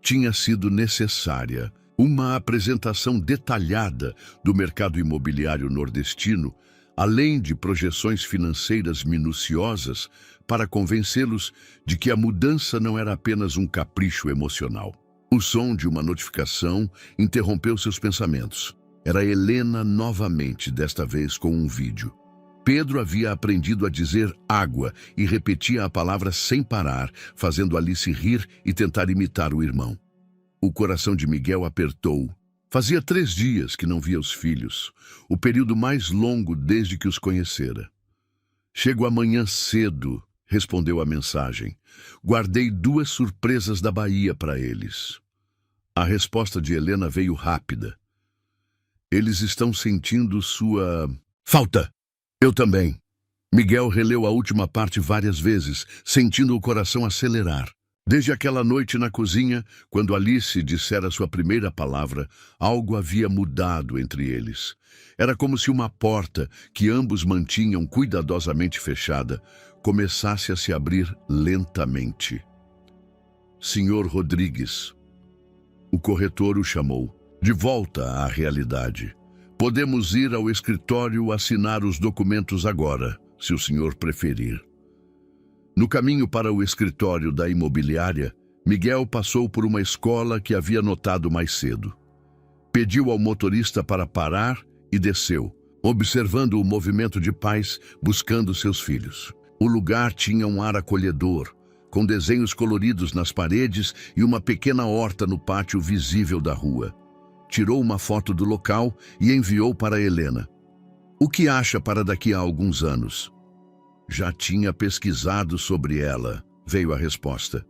Tinha sido necessária uma apresentação detalhada do mercado imobiliário nordestino, além de projeções financeiras minuciosas, para convencê-los de que a mudança não era apenas um capricho emocional. O som de uma notificação interrompeu seus pensamentos. Era Helena novamente, desta vez com um vídeo. Pedro havia aprendido a dizer água e repetia a palavra sem parar, fazendo Alice rir e tentar imitar o irmão. O coração de Miguel apertou. Fazia 3 dias que não via os filhos, o período mais longo desde que os conhecera. Chego amanhã cedo, respondeu a mensagem. Guardei 2 surpresas da Bahia para eles. A resposta de Helena veio rápida. Eles estão sentindo sua falta. Eu também. Miguel releu a última parte várias vezes, sentindo o coração acelerar. Desde aquela noite na cozinha, quando Alice dissera sua primeira palavra, algo havia mudado entre eles. Era como se uma porta, que ambos mantinham cuidadosamente fechada, começasse a se abrir lentamente. Senhor Rodrigues. O corretor o chamou. De volta à realidade. Podemos ir ao escritório assinar os documentos agora, se o senhor preferir. No caminho para o escritório da imobiliária, Miguel passou por uma escola que havia notado mais cedo. Pediu ao motorista para parar e desceu, observando o movimento de pais buscando seus filhos. O lugar tinha um ar acolhedor, com desenhos coloridos nas paredes e uma pequena horta no pátio visível da rua. Tirou uma foto do local e enviou para Helena. O que acha para daqui a alguns anos? Já tinha pesquisado sobre ela, veio a resposta.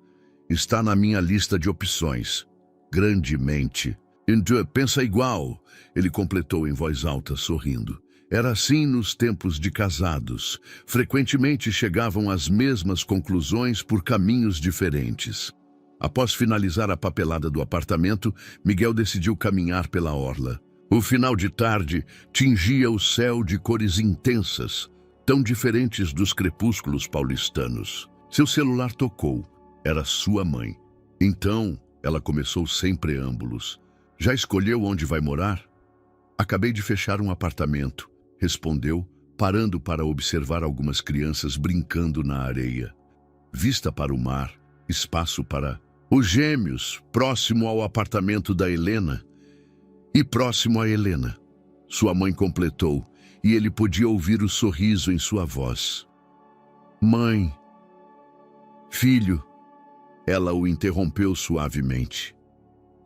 Está na minha lista de opções. Grandemente. Então, pensa igual, ele completou em voz alta, sorrindo. Era assim nos tempos de casados. Frequentemente chegavam às mesmas conclusões por caminhos diferentes. Após finalizar a papelada do apartamento, Miguel decidiu caminhar pela orla. O final de tarde tingia o céu de cores intensas, tão diferentes dos crepúsculos paulistanos. Seu celular tocou. Era sua mãe. Então, ela começou sem preâmbulos. Já escolheu onde vai morar? Acabei de fechar um apartamento, respondeu, parando para observar algumas crianças brincando na areia. Vista para o mar, espaço para os gêmeos, próximo ao apartamento da Helena. E próximo a Helena. Sua mãe completou, e ele podia ouvir o sorriso em sua voz. Mãe. Filho. Ela o interrompeu suavemente.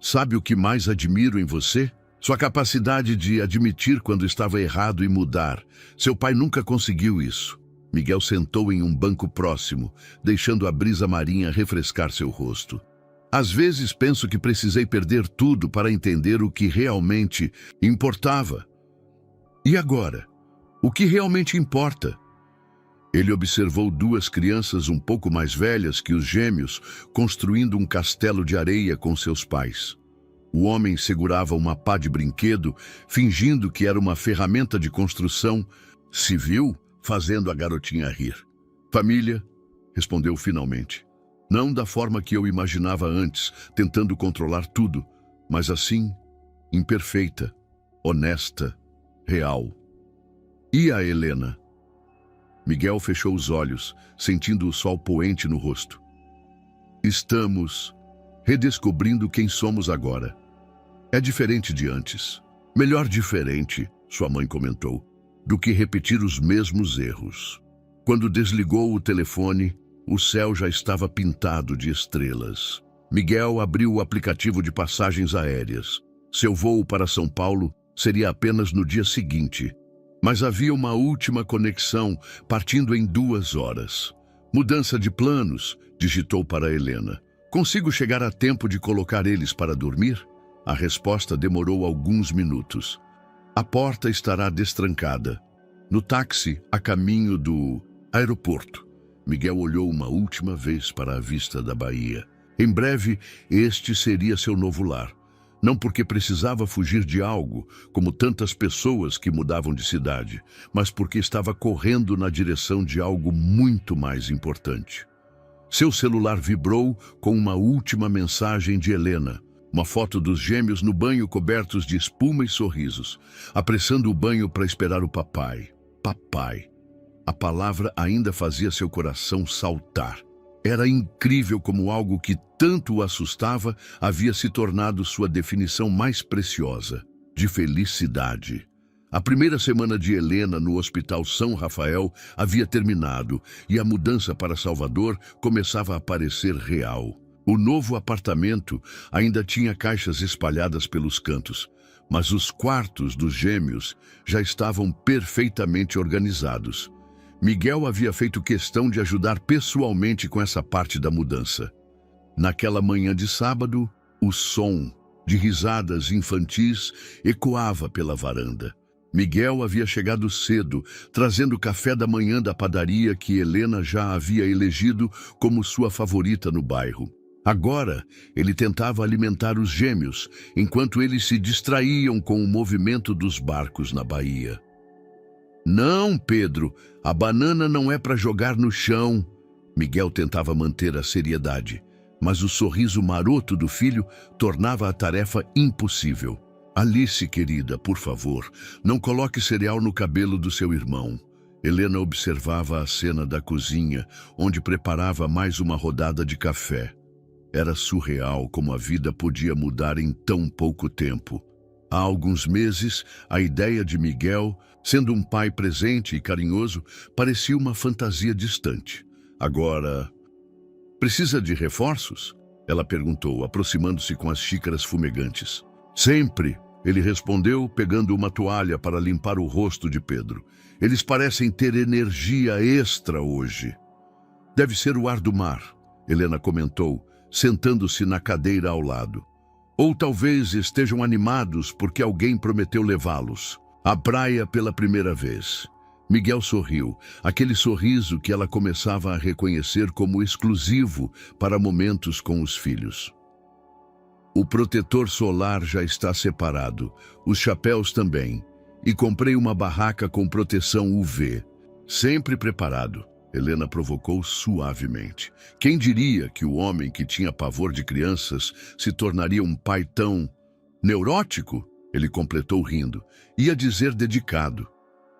Sabe o que mais admiro em você? Sua capacidade de admitir quando estava errado e mudar. Seu pai nunca conseguiu isso. Miguel sentou em um banco próximo, deixando a brisa marinha refrescar seu rosto. Às vezes penso que precisei perder tudo para entender o que realmente importava. E agora? O que realmente importa? Ele observou duas crianças um pouco mais velhas que os gêmeos, construindo um castelo de areia com seus pais. O homem segurava uma pá de brinquedo, fingindo que era uma ferramenta de construção civil, fazendo a garotinha rir. Família, respondeu finalmente. Não da forma que eu imaginava antes, tentando controlar tudo, mas assim, imperfeita, honesta, real. E a Helena? Miguel fechou os olhos, sentindo o sol poente no rosto. Estamos redescobrindo quem somos agora. É diferente de antes. Melhor diferente, sua mãe comentou, do que repetir os mesmos erros. Quando desligou o telefone, o céu já estava pintado de estrelas. Miguel abriu o aplicativo de passagens aéreas. Seu voo para São Paulo seria apenas no dia seguinte. Mas havia uma última conexão, partindo em 2 horas. Mudança de planos, digitou para Helena. Consigo chegar a tempo de colocar eles para dormir? A resposta demorou alguns minutos. A porta estará destrancada. No táxi, a caminho do aeroporto. Miguel olhou uma última vez para a vista da Bahia. Em breve, este seria seu novo lar. Não porque precisava fugir de algo, como tantas pessoas que mudavam de cidade, mas porque estava correndo na direção de algo muito mais importante. Seu celular vibrou com uma última mensagem de Helena, uma foto dos gêmeos no banho cobertos de espuma e sorrisos, apressando o banho para esperar o papai. Papai. A palavra ainda fazia seu coração saltar. Era incrível como algo que tanto o assustava havia se tornado sua definição mais preciosa, de felicidade. A primeira semana de Helena no Hospital São Rafael havia terminado e a mudança para Salvador começava a parecer real. O novo apartamento ainda tinha caixas espalhadas pelos cantos, mas os quartos dos gêmeos já estavam perfeitamente organizados. Miguel havia feito questão de ajudar pessoalmente com essa parte da mudança. Naquela manhã de sábado, o som de risadas infantis ecoava pela varanda. Miguel havia chegado cedo, trazendo o café da manhã da padaria que Helena já havia elegido como sua favorita no bairro. Agora, ele tentava alimentar os gêmeos, enquanto eles se distraíam com o movimento dos barcos na baía. Não, Pedro, a banana não é para jogar no chão. Miguel tentava manter a seriedade, mas o sorriso maroto do filho tornava a tarefa impossível. Alice, querida, por favor, não coloque cereal no cabelo do seu irmão. Helena observava a cena da cozinha, onde preparava mais uma rodada de café. Era surreal como a vida podia mudar em tão pouco tempo. Há alguns meses, a ideia de Miguel, sendo um pai presente e carinhoso, parecia uma fantasia distante. Agora, precisa de reforços? Ela perguntou, aproximando-se com as xícaras fumegantes. Sempre, ele respondeu, pegando uma toalha para limpar o rosto de Pedro. Eles parecem ter energia extra hoje. Deve ser o ar do mar, Helena comentou, sentando-se na cadeira ao lado. Ou talvez estejam animados porque alguém prometeu levá-los à praia pela primeira vez. Miguel sorriu, aquele sorriso que ela começava a reconhecer como exclusivo para momentos com os filhos. O protetor solar já está separado, os chapéus também, e comprei uma barraca com proteção UV. Sempre preparado, Helena provocou suavemente. Quem diria que o homem que tinha pavor de crianças se tornaria um pai tão neurótico? Ele completou rindo. Ia dizer dedicado.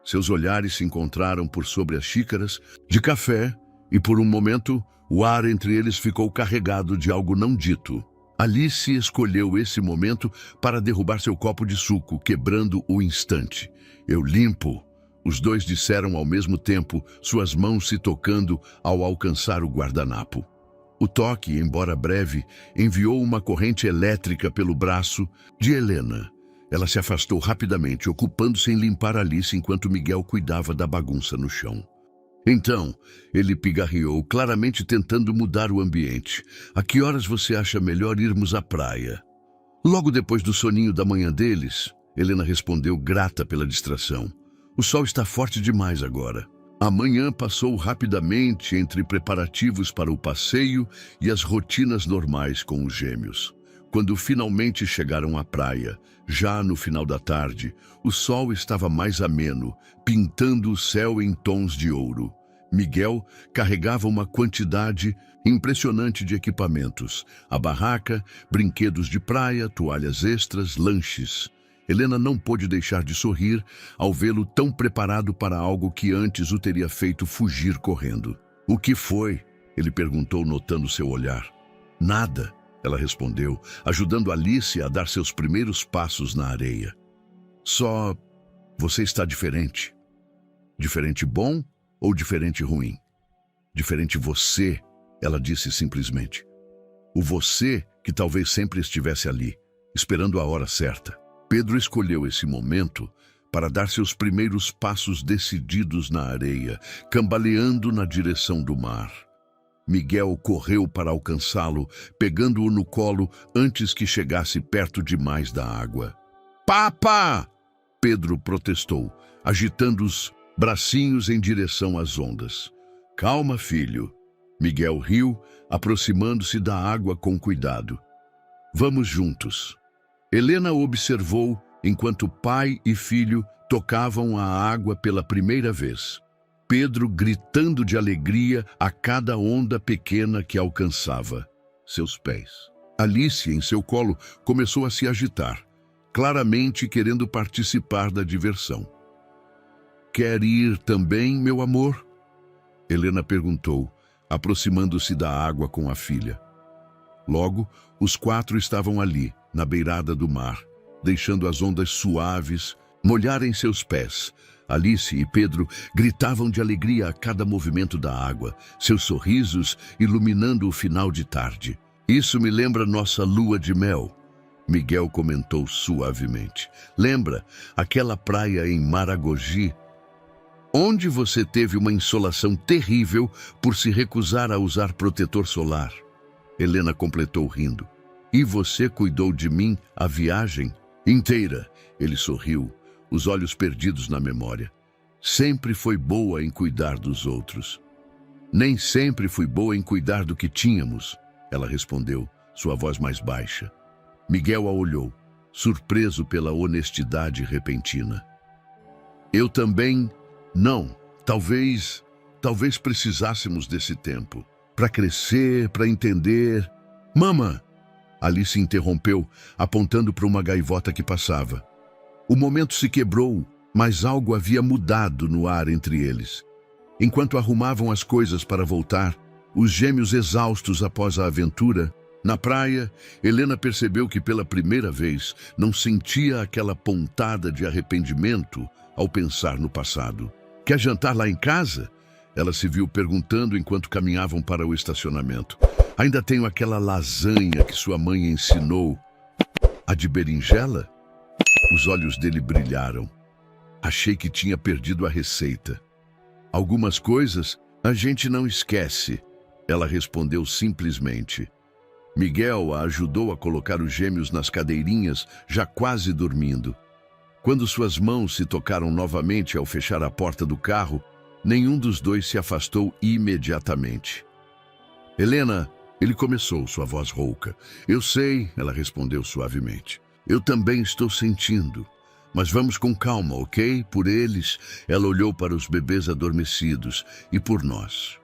Seus olhares se encontraram por sobre as xícaras de café e, por um momento, o ar entre eles ficou carregado de algo não dito. Alice escolheu esse momento para derrubar seu copo de suco, quebrando o instante. Eu limpo, os dois disseram ao mesmo tempo, suas mãos se tocando ao alcançar o guardanapo. O toque, embora breve, enviou uma corrente elétrica pelo braço de Helena. Ela se afastou rapidamente, ocupando-se em limpar Alice enquanto Miguel cuidava da bagunça no chão. Então, ele pigarreou, claramente tentando mudar o ambiente. A que horas você acha melhor irmos à praia? Logo depois do soninho da manhã deles, Helena respondeu, grata pela distração. O sol está forte demais agora. A manhã passou rapidamente entre preparativos para o passeio e as rotinas normais com os gêmeos. Quando finalmente chegaram à praia, já no final da tarde, o sol estava mais ameno, pintando o céu em tons de ouro. Miguel carregava uma quantidade impressionante de equipamentos. A barraca, brinquedos de praia, toalhas extras, lanches. Helena não pôde deixar de sorrir ao vê-lo tão preparado para algo que antes o teria feito fugir correndo. O que foi? Ele perguntou, notando seu olhar. Nada. Ela respondeu, ajudando Alice a dar seus primeiros passos na areia. Só você está diferente. Diferente bom ou diferente ruim? Diferente você, ela disse simplesmente. O você que talvez sempre estivesse ali, esperando a hora certa. Pedro escolheu esse momento para dar seus primeiros passos decididos na areia, cambaleando na direção do mar. Miguel correu para alcançá-lo, pegando-o no colo antes que chegasse perto demais da água. Papa! Pedro protestou, agitando os bracinhos em direção às ondas. Calma, filho. Miguel riu, aproximando-se da água com cuidado. Vamos juntos. Helena observou enquanto pai e filho tocavam a água pela primeira vez. Pedro gritando de alegria a cada onda pequena que alcançava seus pés. Alice, em seu colo, começou a se agitar, claramente querendo participar da diversão. Quer ir também, meu amor? Helena perguntou, aproximando-se da água com a filha. Logo, os quatro estavam ali, na beirada do mar, deixando as ondas suaves molharem seus pés. Alice e Pedro gritavam de alegria a cada movimento da água, seus sorrisos iluminando o final de tarde. Isso me lembra nossa lua de mel, Miguel comentou suavemente. Lembra aquela praia em Maragogi, onde você teve uma insolação terrível por se recusar a usar protetor solar? Helena completou rindo. E você cuidou de mim a viagem inteira? Ele sorriu, os olhos perdidos na memória. Sempre foi boa em cuidar dos outros. Nem sempre fui boa em cuidar do que tínhamos, ela respondeu, sua voz mais baixa. Miguel a olhou, surpreso pela honestidade repentina. Eu também não. Talvez precisássemos desse tempo. Para crescer, para entender. Mama! Alice interrompeu, apontando para uma gaivota que passava. O momento se quebrou mas algo havia mudado no ar entre eles. Enquanto arrumavam as coisas para voltar, os gêmeos exaustos após a aventura, na praia, Helena percebeu que pela primeira vez não sentia aquela pontada de arrependimento ao pensar no passado. Quer jantar lá em casa? Ela se viu perguntando enquanto caminhavam para o estacionamento. Ainda tenho aquela lasanha que sua mãe ensinou. A de berinjela? Os olhos dele brilharam. Achei que tinha perdido a receita. Algumas coisas a gente não esquece, ela respondeu simplesmente. Miguel a ajudou a colocar os gêmeos nas cadeirinhas, já quase dormindo. Quando suas mãos se tocaram novamente ao fechar a porta do carro, nenhum dos dois se afastou imediatamente. Helena, ele começou, sua voz rouca. Eu sei, ela respondeu suavemente. Eu também estou sentindo. Mas vamos com calma, ok? Por eles, ela olhou para os bebês adormecidos e por nós.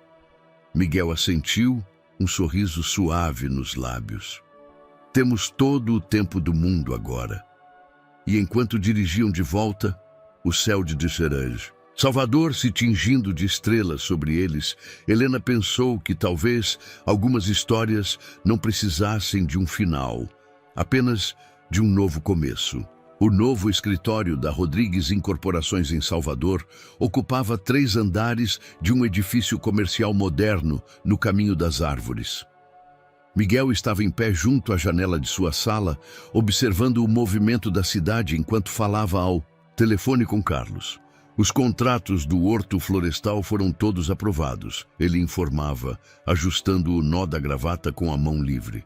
Miguel assentiu, um sorriso suave nos lábios. Temos todo o tempo do mundo agora. E enquanto dirigiam de volta, o céu de cereja. Salvador se tingindo de estrelas sobre eles, Helena pensou que talvez algumas histórias não precisassem de um final, apenas de um novo começo. O novo escritório da Rodrigues Incorporações em Salvador ocupava 3 andares de um edifício comercial moderno no Caminho das Árvores. Miguel estava em pé junto à janela de sua sala, observando o movimento da cidade enquanto falava ao telefone com Carlos. Os contratos do Horto Florestal foram todos aprovados, ele informava, ajustando o nó da gravata com a mão livre.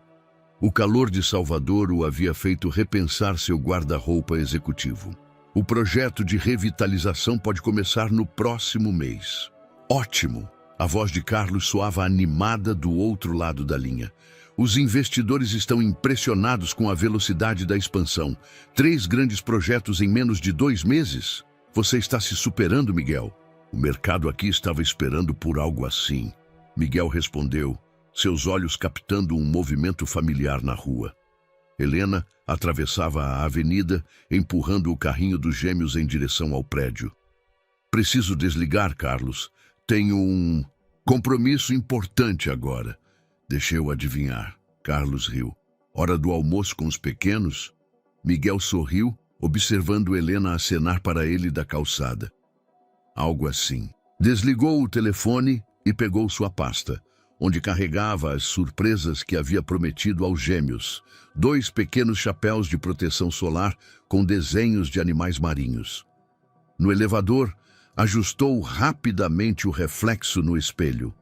O calor de Salvador o havia feito repensar seu guarda-roupa executivo. O projeto de revitalização pode começar no próximo mês. Ótimo! A voz de Carlos soava animada do outro lado da linha. Os investidores estão impressionados com a velocidade da expansão. 3 grandes projetos em menos de 2 meses? Você está se superando, Miguel. O mercado aqui estava esperando por algo assim. Miguel respondeu, seus olhos captando um movimento familiar na rua. Helena atravessava a avenida, empurrando o carrinho dos gêmeos em direção ao prédio. Preciso desligar, Carlos. Tenho um compromisso importante agora. Deixei-o adivinhar. Carlos riu. Hora do almoço com os pequenos? Miguel sorriu, observando Helena acenar para ele da calçada. Algo assim. Desligou o telefone e pegou sua pasta, onde carregava as surpresas que havia prometido aos gêmeos. 2 pequenos chapéus de proteção solar com desenhos de animais marinhos. No elevador, ajustou rapidamente o reflexo no espelho.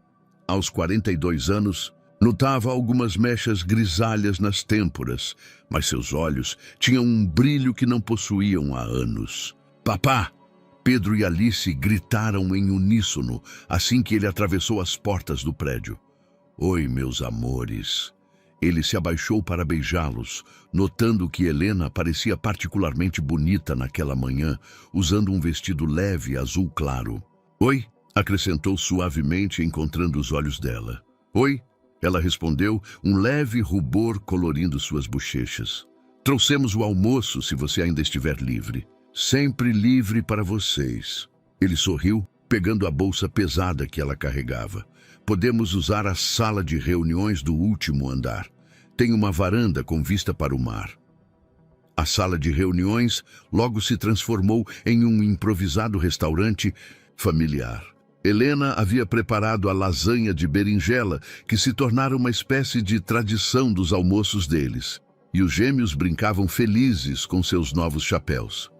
Aos 42 anos, notava algumas mechas grisalhas nas têmporas, mas seus olhos tinham um brilho que não possuíam há anos. Papá! Pedro e Alice gritaram em uníssono assim que ele atravessou as portas do prédio. Oi, meus amores. Ele se abaixou para beijá-los, notando que Helena parecia particularmente bonita naquela manhã, usando um vestido leve azul claro. Oi, acrescentou suavemente, encontrando os olhos dela. Oi, ela respondeu, um leve rubor colorindo suas bochechas. Trouxemos o almoço se você ainda estiver livre. Sempre livre para vocês. Ele sorriu, pegando a bolsa pesada que ela carregava. Podemos usar a sala de reuniões do último andar. Tem uma varanda com vista para o mar. A sala de reuniões logo se transformou em um improvisado restaurante familiar. Helena havia preparado a lasanha de berinjela, que se tornara uma espécie de tradição dos almoços deles. E os gêmeos brincavam felizes com seus novos chapéus.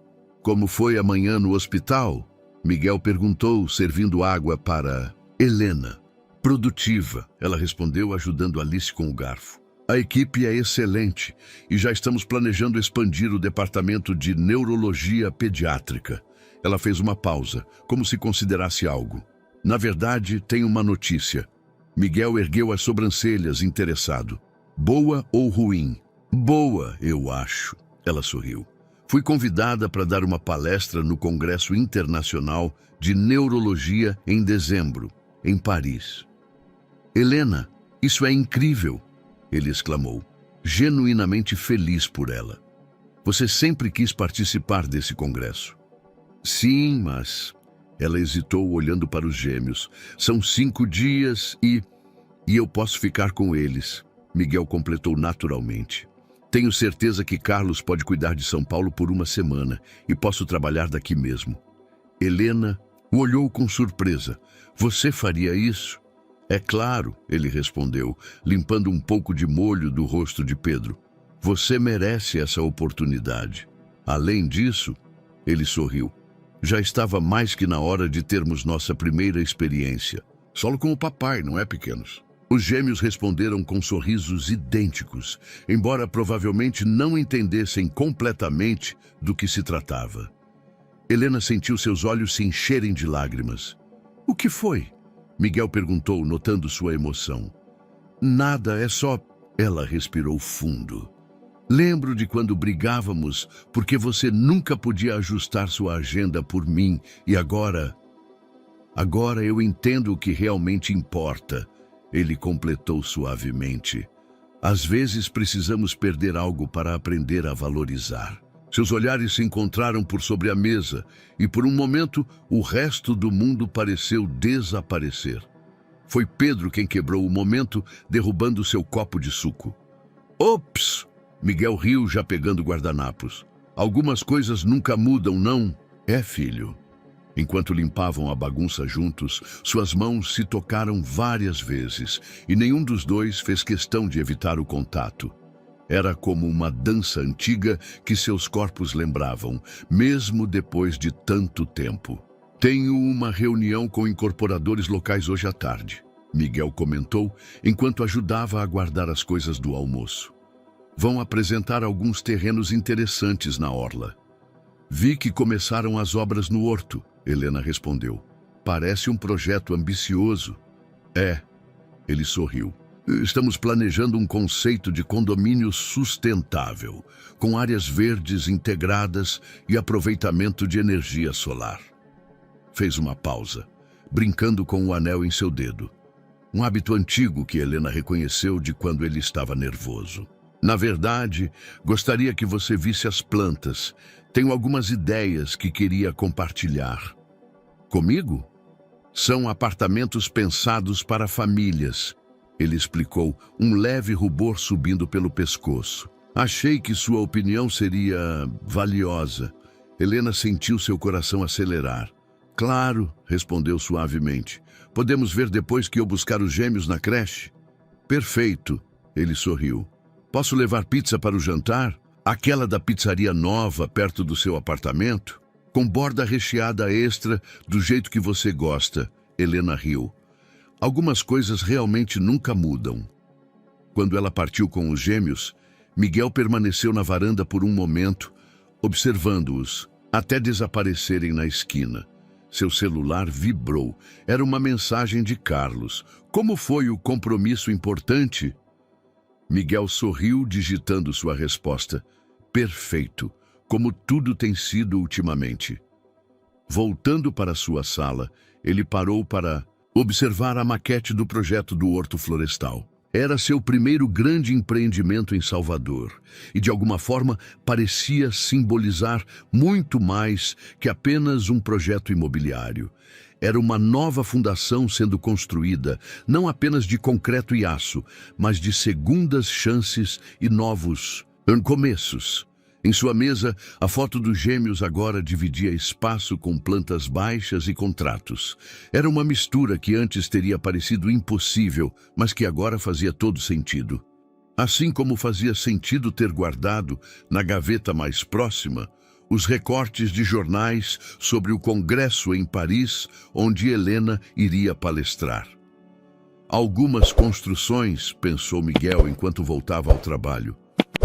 Como foi amanhã no hospital? Miguel perguntou, servindo água para Helena. Produtiva, ela respondeu, ajudando Alice com o garfo. A equipe é excelente e já estamos planejando expandir o departamento de neurologia pediátrica. Ela fez uma pausa, como se considerasse algo. Na verdade, tenho uma notícia. Miguel ergueu as sobrancelhas, interessado. Boa ou ruim? Boa, eu acho. Ela sorriu. Fui convidada para dar uma palestra no Congresso Internacional de Neurologia em dezembro, em Paris. Helena, isso é incrível! Ele exclamou, genuinamente feliz por ela. Você sempre quis participar desse congresso. Sim, mas... Ela hesitou, olhando para os gêmeos. São 5 dias e eu posso ficar com eles. Miguel completou naturalmente. Tenho certeza que Carlos pode cuidar de São Paulo por 1 semana e posso trabalhar daqui mesmo. Helena o olhou com surpresa. Você faria isso? É claro, ele respondeu, limpando um pouco de molho do rosto de Pedro. Você merece essa oportunidade. Além disso, ele sorriu. Já estava mais que na hora de termos nossa primeira experiência. Solo com o papai, não é, pequenos? Os gêmeos responderam com sorrisos idênticos, embora provavelmente não entendessem completamente do que se tratava. Helena sentiu seus olhos se encherem de lágrimas. O que foi? Miguel perguntou, notando sua emoção. Nada, é só... Ela respirou fundo. Lembro de quando brigávamos porque você nunca podia ajustar sua agenda por mim e agora... Agora eu entendo o que realmente importa, ele completou suavemente. Às vezes precisamos perder algo para aprender a valorizar. Seus olhares se encontraram por sobre a mesa e por um momento o resto do mundo pareceu desaparecer. Foi Pedro quem quebrou o momento, derrubando seu copo de suco. Ops! Miguel riu, já pegando guardanapos. Algumas coisas nunca mudam, não? É, filho. Enquanto limpavam a bagunça juntos, suas mãos se tocaram várias vezes e nenhum dos dois fez questão de evitar o contato. Era como uma dança antiga que seus corpos lembravam, mesmo depois de tanto tempo. Tenho uma reunião com incorporadores locais hoje à tarde, Miguel comentou, enquanto ajudava a guardar as coisas do almoço. Vão apresentar alguns terrenos interessantes na orla. Vi que começaram as obras no horto, Helena respondeu. Parece um projeto ambicioso. É, ele sorriu. Estamos planejando um conceito de condomínio sustentável, com áreas verdes integradas e aproveitamento de energia solar. Fez uma pausa, brincando com o anel em seu dedo. Um hábito antigo que Helena reconheceu de quando ele estava nervoso. Na verdade, gostaria que você visse as plantas. Tenho algumas ideias que queria compartilhar. Comigo? São apartamentos pensados para famílias, ele explicou, um leve rubor subindo pelo pescoço. Achei que sua opinião seria valiosa. Helena sentiu seu coração acelerar. Claro, respondeu suavemente. Podemos ver depois que eu buscar os gêmeos na creche? Perfeito, ele sorriu. Posso levar pizza para o jantar? Aquela da pizzaria nova, perto do seu apartamento? Com borda recheada extra, do jeito que você gosta, Helena riu. Algumas coisas realmente nunca mudam. Quando ela partiu com os gêmeos, Miguel permaneceu na varanda por um momento, observando-os, até desaparecerem na esquina. Seu celular vibrou. Era uma mensagem de Carlos. Como foi o compromisso importante? Miguel sorriu, digitando sua resposta. Perfeito, como tudo tem sido ultimamente. Voltando para sua sala, ele parou para observar a maquete do projeto do Horto Florestal. Era seu primeiro grande empreendimento em Salvador e, de alguma forma, parecia simbolizar muito mais que apenas um projeto imobiliário. Era uma nova fundação sendo construída, não apenas de concreto e aço, mas de segundas chances e novos começos. Em sua mesa, a foto dos gêmeos agora dividia espaço com plantas baixas e contratos. Era uma mistura que antes teria parecido impossível, mas que agora fazia todo sentido. Assim como fazia sentido ter guardado, na gaveta mais próxima, os recortes de jornais sobre o congresso em Paris, onde Helena iria palestrar. Algumas construções, pensou Miguel enquanto voltava ao trabalho,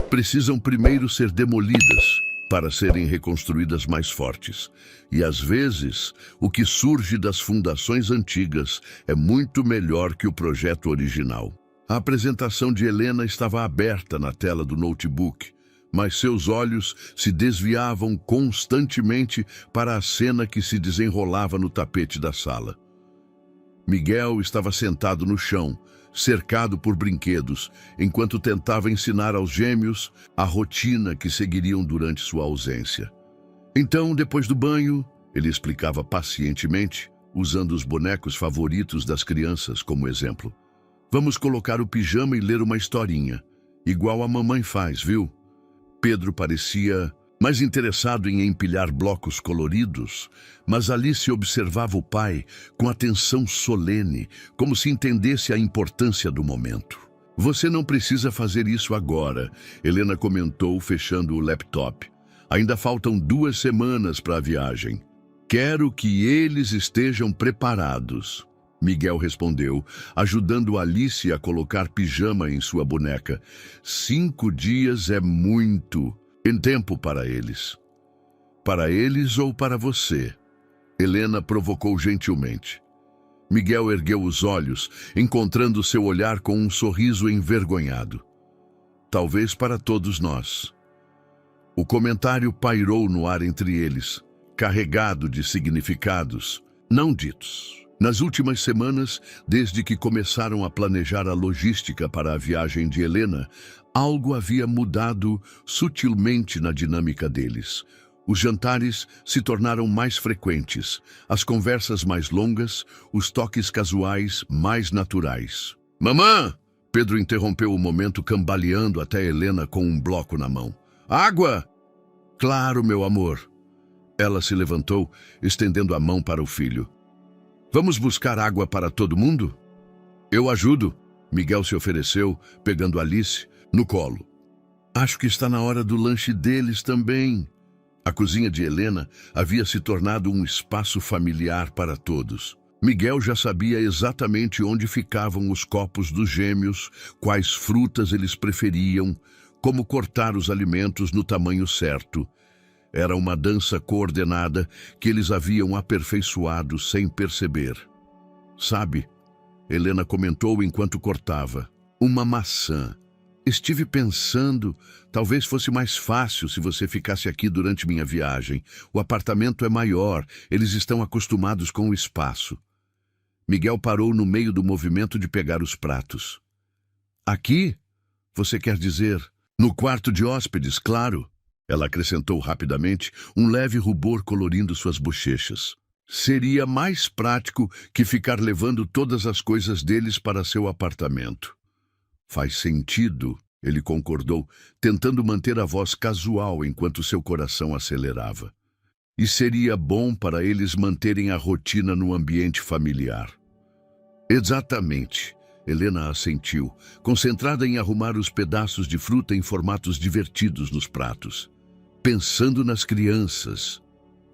precisam primeiro ser demolidas para serem reconstruídas mais fortes. E às vezes, o que surge das fundações antigas é muito melhor que o projeto original. A apresentação de Helena estava aberta na tela do notebook, mas seus olhos se desviavam constantemente para a cena que se desenrolava no tapete da sala. Miguel estava sentado no chão, cercado por brinquedos, enquanto tentava ensinar aos gêmeos a rotina que seguiriam durante sua ausência. Então, depois do banho, Ele explicava pacientemente, usando os bonecos favoritos das crianças como exemplo. Vamos colocar o pijama e ler uma historinha, igual a mamãe faz, viu? Pedro parecia mais interessado em empilhar blocos coloridos, mas Alice observava o pai com atenção solene, como se entendesse a importância do momento. Você não precisa fazer isso agora, Helena comentou, fechando o laptop. Ainda faltam 2 semanas para a viagem. Quero que eles estejam preparados. Miguel respondeu, ajudando Alice a colocar pijama em sua boneca. 5 dias é muito em tempo para eles. Para eles ou para você? Helena provocou gentilmente. Miguel ergueu os olhos, encontrando seu olhar com um sorriso envergonhado. Talvez para todos nós. O comentário pairou no ar entre eles, carregado de significados não ditos. Nas últimas semanas, desde que começaram a planejar a logística para a viagem de Helena, algo havia mudado sutilmente na dinâmica deles. Os jantares se tornaram mais frequentes, as conversas mais longas, os toques casuais mais naturais. Mamã! Pedro interrompeu o momento, cambaleando até Helena com um bloco na mão. Água! Claro, meu amor. Ela se levantou, estendendo a mão para o filho. Vamos buscar água para todo mundo? Eu ajudo. Miguel se ofereceu, pegando Alice no colo. Acho que está na hora do lanche deles também. A cozinha de Helena havia se tornado um espaço familiar para todos. Miguel já sabia exatamente onde ficavam os copos dos gêmeos, quais frutas eles preferiam, como cortar os alimentos no tamanho certo. Era uma dança coordenada que eles haviam aperfeiçoado sem perceber. Sabe, Helena comentou enquanto cortava, uma maçã. Estive pensando, talvez fosse mais fácil se você ficasse aqui durante minha viagem. O apartamento é maior, eles estão acostumados com o espaço. Miguel parou no meio do movimento de pegar os pratos. Aqui? Você quer dizer, no quarto de hóspedes, claro. Ela acrescentou rapidamente, um leve rubor colorindo suas bochechas. Seria mais prático que ficar levando todas as coisas deles para seu apartamento. Faz sentido, ele concordou, tentando manter a voz casual enquanto seu coração acelerava. E seria bom para eles manterem a rotina no ambiente familiar. Exatamente, Helena assentiu, concentrada em arrumar os pedaços de fruta em formatos divertidos nos pratos. Pensando nas crianças.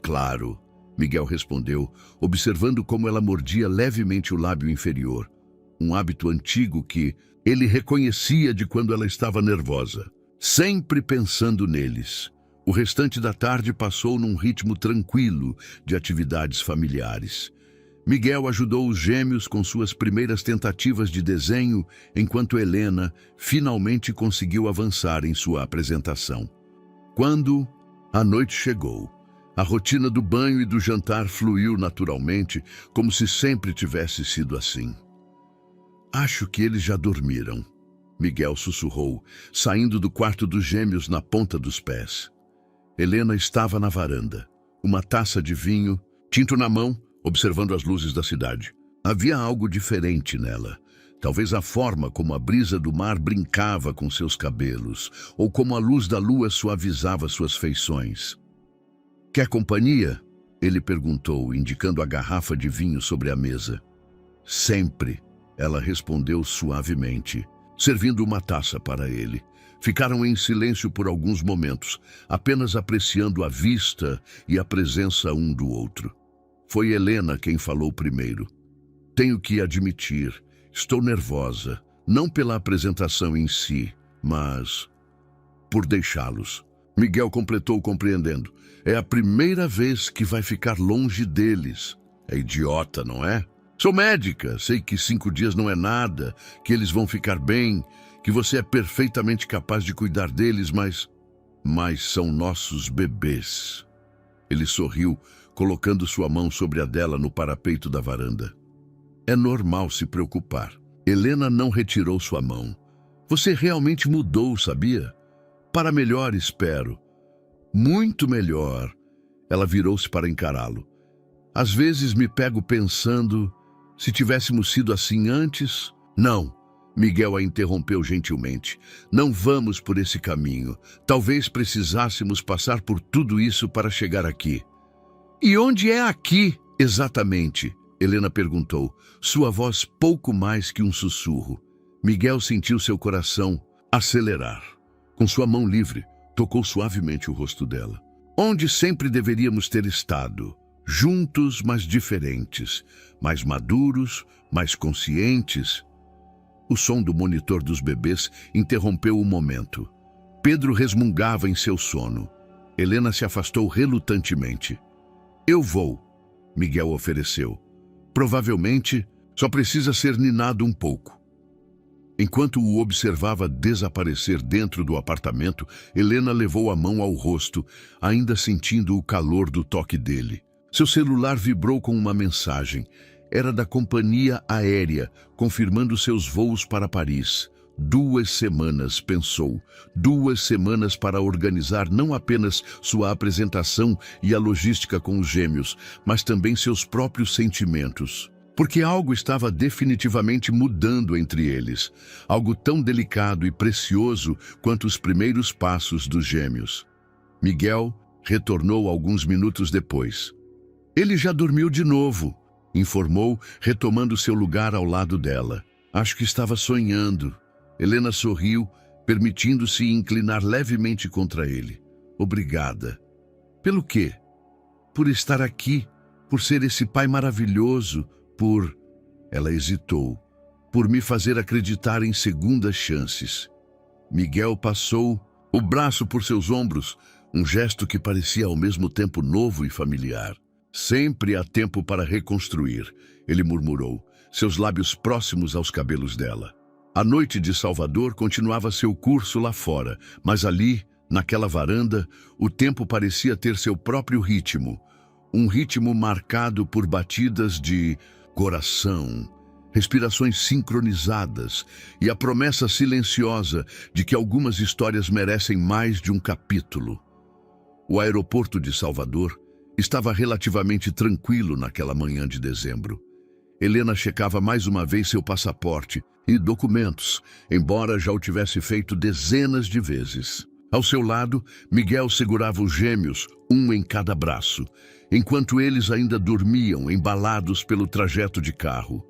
Claro, Miguel respondeu, observando como ela mordia levemente o lábio inferior. Um hábito antigo que ele reconhecia de quando ela estava nervosa. Sempre pensando neles. O restante da tarde passou num ritmo tranquilo de atividades familiares. Miguel ajudou os gêmeos com suas primeiras tentativas de desenho, enquanto Helena finalmente conseguiu avançar em sua apresentação. Quando a noite chegou, a rotina do banho e do jantar fluiu naturalmente, como se sempre tivesse sido assim. Acho que eles já dormiram, Miguel sussurrou, saindo do quarto dos gêmeos na ponta dos pés. Helena estava na varanda, uma taça de vinho, tinto na mão, observando as luzes da cidade. Havia algo diferente nela. Talvez a forma como a brisa do mar brincava com seus cabelos, ou como a luz da lua suavizava suas feições. Quer companhia? Ele perguntou, indicando a garrafa de vinho sobre a mesa. Sempre, ela respondeu suavemente, servindo uma taça para ele. Ficaram em silêncio por alguns momentos, apenas apreciando a vista e a presença um do outro. Foi Helena quem falou primeiro. Tenho que admitir, estou nervosa, não pela apresentação em si, mas por deixá-los. Miguel completou compreendendo. É a primeira vez que vai ficar longe deles. É idiota, não é? Sou médica, sei que 5 dias não é nada, que eles vão ficar bem, que você é perfeitamente capaz de cuidar deles, mas são nossos bebês. Ele sorriu, colocando sua mão sobre a dela no parapeito da varanda. É normal se preocupar. Helena não retirou sua mão. Você realmente mudou, sabia? Para melhor, espero. Muito melhor. Ela virou-se para encará-lo. Às vezes me pego pensando, se tivéssemos sido assim antes... Não, Miguel a interrompeu gentilmente. Não vamos por esse caminho. Talvez precisássemos passar por tudo isso para chegar aqui. E onde é aqui, exatamente? Helena perguntou, sua voz pouco mais que um sussurro. Miguel sentiu seu coração acelerar. Com sua mão livre, tocou suavemente o rosto dela. Onde sempre deveríamos ter estado. Juntos, mas diferentes. Mais maduros, mais conscientes. O som do monitor dos bebês interrompeu o momento. Pedro resmungava em seu sono. Helena se afastou relutantemente. Eu vou, Miguel ofereceu. Provavelmente, só precisa ser ninado um pouco. Enquanto o observava desaparecer dentro do apartamento, Helena levou a mão ao rosto, ainda sentindo o calor do toque dele. Seu celular vibrou com uma mensagem. Era da companhia aérea, confirmando seus voos para Paris. 2 semanas, pensou. 2 semanas para organizar não apenas sua apresentação e a logística com os gêmeos, mas também seus próprios sentimentos. Porque algo estava definitivamente mudando entre eles. Algo tão delicado e precioso quanto os primeiros passos dos gêmeos. Miguel retornou alguns minutos depois. Ele já dormiu de novo, informou, retomando seu lugar ao lado dela. Acho que estava sonhando. Helena sorriu, permitindo-se inclinar levemente contra ele. Obrigada. Pelo quê? Por estar aqui, por ser esse pai maravilhoso, por... Ela hesitou. Por me fazer acreditar em segundas chances. Miguel passou o braço por seus ombros, um gesto que parecia ao mesmo tempo novo e familiar. Sempre há tempo para reconstruir, ele murmurou, seus lábios próximos aos cabelos dela. A noite de Salvador continuava seu curso lá fora, mas ali, naquela varanda, o tempo parecia ter seu próprio ritmo. Um ritmo marcado por batidas de coração, respirações sincronizadas e a promessa silenciosa de que algumas histórias merecem mais de um capítulo. O aeroporto de Salvador estava relativamente tranquilo naquela manhã de dezembro. Helena checava mais uma vez seu passaporte e documentos, embora já o tivesse feito dezenas de vezes. Ao seu lado, Miguel segurava os gêmeos, um em cada braço, enquanto eles ainda dormiam, embalados pelo trajeto de carro.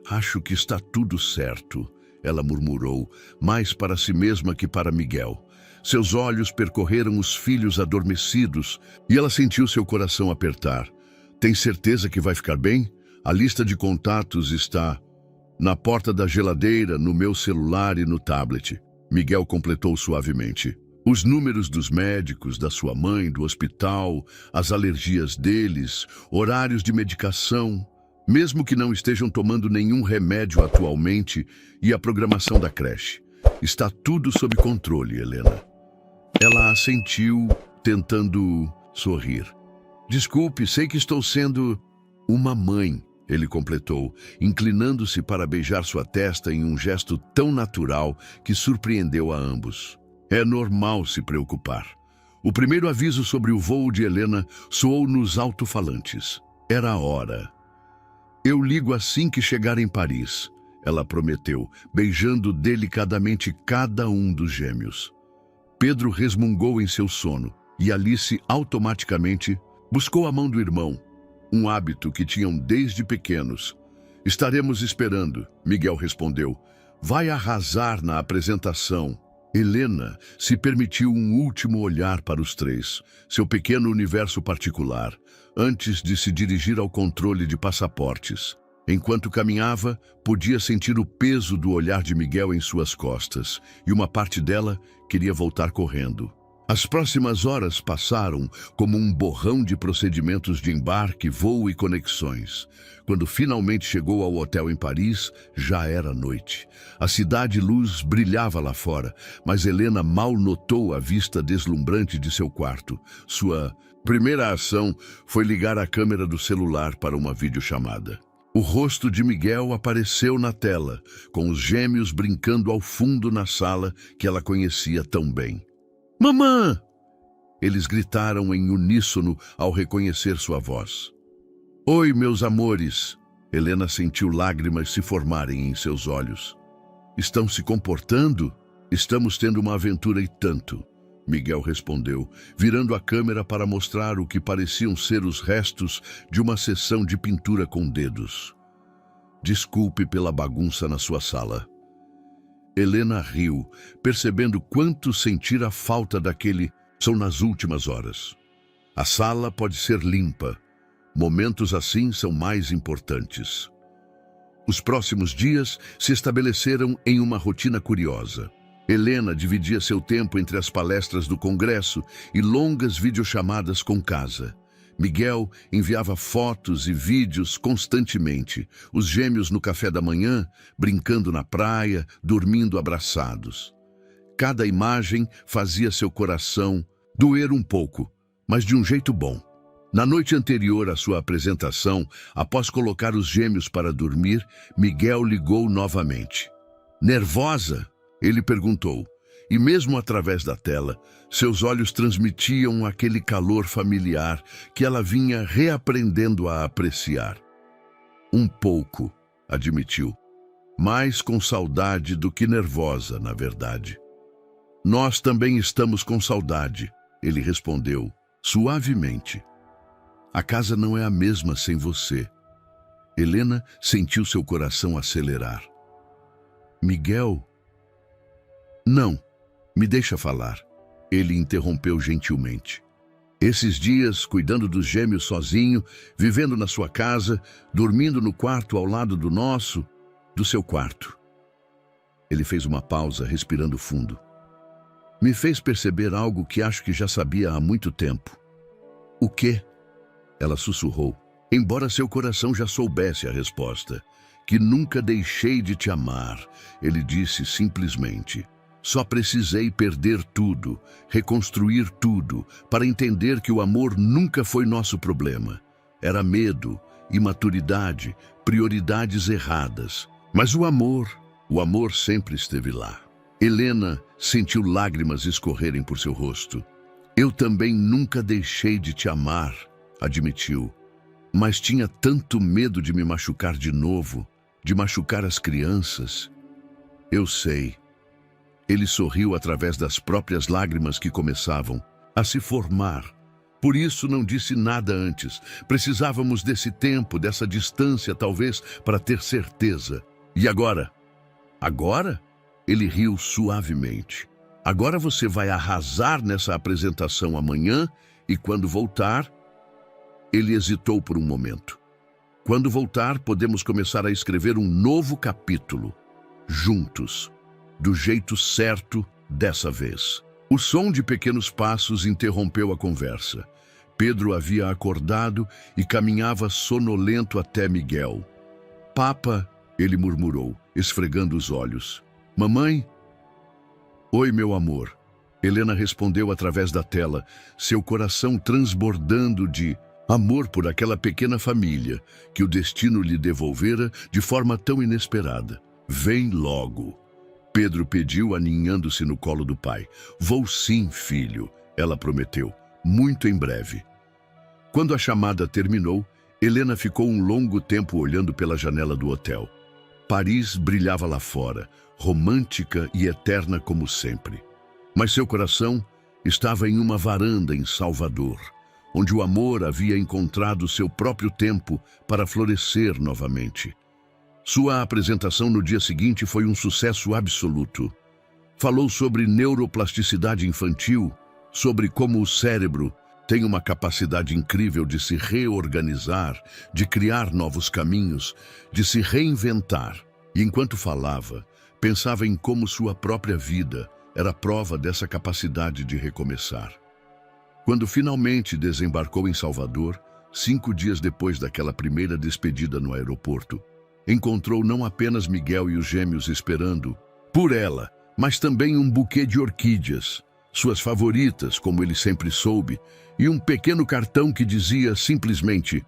Acho que está tudo certo, ela murmurou, mais para si mesma que para Miguel. Seus olhos percorreram os filhos adormecidos e ela sentiu seu coração apertar. Tem certeza que vai ficar bem? A lista de contatos está na porta da geladeira, no meu celular e no tablet. Miguel completou suavemente. Os números dos médicos, da sua mãe, do hospital, as alergias deles, horários de medicação, mesmo que não estejam tomando nenhum remédio atualmente, e a programação da creche. Está tudo sob controle, Helena. Ela assentiu, tentando sorrir. Desculpe, sei que estou sendo uma mãe, ele completou, inclinando-se para beijar sua testa em um gesto tão natural que surpreendeu a ambos. É normal se preocupar. O primeiro aviso sobre o voo de Helena soou nos alto-falantes. Era a hora. Eu ligo assim que chegar em Paris, ela prometeu, beijando delicadamente cada um dos gêmeos. Pedro resmungou em seu sono e Alice automaticamente buscou a mão do irmão, um hábito que tinham desde pequenos. Estaremos esperando, Miguel respondeu. Vai arrasar na apresentação. Helena se permitiu um último olhar para os três, seu pequeno universo particular, antes de se dirigir ao controle de passaportes. Enquanto caminhava, podia sentir o peso do olhar de Miguel em suas costas, e uma parte dela queria voltar correndo. As próximas horas passaram como um borrão de procedimentos de embarque, voo e conexões. Quando finalmente chegou ao hotel em Paris, já era noite. A cidade-luz brilhava lá fora, mas Helena mal notou a vista deslumbrante de seu quarto. Sua primeira ação foi ligar a câmera do celular para uma videochamada. O rosto de Miguel apareceu na tela, com os gêmeos brincando ao fundo na sala que ela conhecia tão bem. Mamã! Eles gritaram em uníssono ao reconhecer sua voz. Oi, meus amores. Helena sentiu lágrimas se formarem em seus olhos. Estão se comportando? Estamos tendo uma aventura e tanto. Miguel respondeu, virando a câmera para mostrar o que pareciam ser os restos de uma sessão de pintura com dedos. Desculpe pela bagunça na sua sala. Helena riu, percebendo quanto sentira falta daquele "são nas últimas horas". A sala pode ser limpa. Momentos assim são mais importantes. Os próximos dias se estabeleceram em uma rotina curiosa. Helena dividia seu tempo entre as palestras do Congresso e longas videochamadas com casa. Miguel enviava fotos e vídeos constantemente, os gêmeos no café da manhã, brincando na praia, dormindo abraçados. Cada imagem fazia seu coração doer um pouco, mas de um jeito bom. Na noite anterior à sua apresentação, após colocar os gêmeos para dormir, Miguel ligou novamente. Nervosa? Ele perguntou. E mesmo através da tela, seus olhos transmitiam aquele calor familiar que ela vinha reaprendendo a apreciar. Um pouco, admitiu. Mais com saudade do que nervosa, na verdade. Nós também estamos com saudade, ele respondeu, suavemente. A casa não é a mesma sem você. Helena sentiu seu coração acelerar. Miguel? Não. Me deixa falar. Ele interrompeu gentilmente. Esses dias, cuidando dos gêmeos sozinho, vivendo na sua casa, dormindo no quarto ao lado do nosso, do seu quarto. Ele fez uma pausa, respirando fundo. Me fez perceber algo que acho que já sabia há muito tempo. O quê? Ela sussurrou, embora seu coração já soubesse a resposta. Que nunca deixei de te amar, ele disse simplesmente. Só precisei perder tudo, reconstruir tudo, para entender que o amor nunca foi nosso problema. Era medo, imaturidade, prioridades erradas. Mas o amor sempre esteve lá. Helena sentiu lágrimas escorrerem por seu rosto. Eu também nunca deixei de te amar, admitiu. Mas tinha tanto medo de me machucar de novo, de machucar as crianças. Eu sei. Ele sorriu através das próprias lágrimas que começavam a se formar. Por isso não disse nada antes. Precisávamos desse tempo, dessa distância, talvez, para ter certeza. E agora? Agora? Ele riu suavemente. Agora você vai arrasar nessa apresentação amanhã e quando voltar... Ele hesitou por um momento. Quando voltar, podemos começar a escrever um novo capítulo. Juntos. Do jeito certo, dessa vez. O som de pequenos passos interrompeu a conversa. Pedro havia acordado e caminhava sonolento até Miguel. Papa, ele murmurou, esfregando os olhos. Mamãe? Oi, meu amor. Helena respondeu através da tela, seu coração transbordando de amor por aquela pequena família que o destino lhe devolvera de forma tão inesperada. Vem logo. Pedro pediu, aninhando-se no colo do pai. Vou sim, filho, ela prometeu. Muito em breve. Quando a chamada terminou, Helena ficou um longo tempo olhando pela janela do hotel. Paris brilhava lá fora, romântica e eterna como sempre. Mas seu coração estava em uma varanda em Salvador, onde o amor havia encontrado seu próprio tempo para florescer novamente. Sua apresentação no dia seguinte foi um sucesso absoluto. Falou sobre neuroplasticidade infantil, sobre como o cérebro tem uma capacidade incrível de se reorganizar, de criar novos caminhos, de se reinventar. E enquanto falava, pensava em como sua própria vida era prova dessa capacidade de recomeçar. Quando finalmente desembarcou em Salvador, 5 dias depois daquela primeira despedida no aeroporto, encontrou não apenas Miguel e os gêmeos esperando por ela, mas também um buquê de orquídeas, suas favoritas, como ele sempre soube, e um pequeno cartão que dizia simplesmente: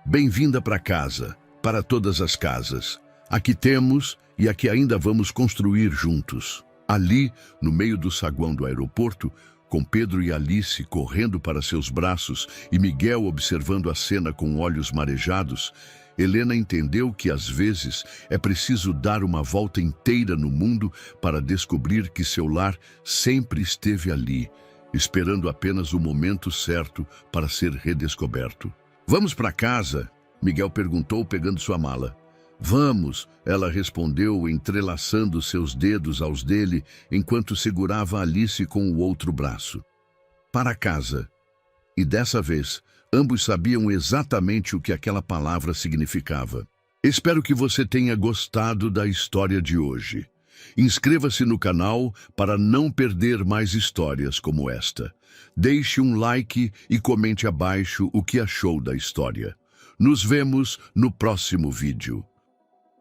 Bem-vinda para casa, para todas as casas. Aqui temos e aqui ainda vamos construir juntos. Ali, no meio do saguão do aeroporto, Com Pedro e Alice correndo para seus braços e Miguel observando a cena com olhos marejados, Helena entendeu que às vezes é preciso dar uma volta inteira no mundo para descobrir que seu lar sempre esteve ali, esperando apenas o momento certo para ser redescoberto. "Vamos para casa?" Miguel perguntou, pegando sua mala. "Vamos," ela respondeu, entrelaçando seus dedos aos dele enquanto segurava Alice com o outro braço. "Para casa." E dessa vez, ambos sabiam exatamente o que aquela palavra significava. Espero que você tenha gostado da história de hoje. Inscreva-se no canal para não perder mais histórias como esta. Deixe um like e comente abaixo o que achou da história. Nos vemos no próximo vídeo.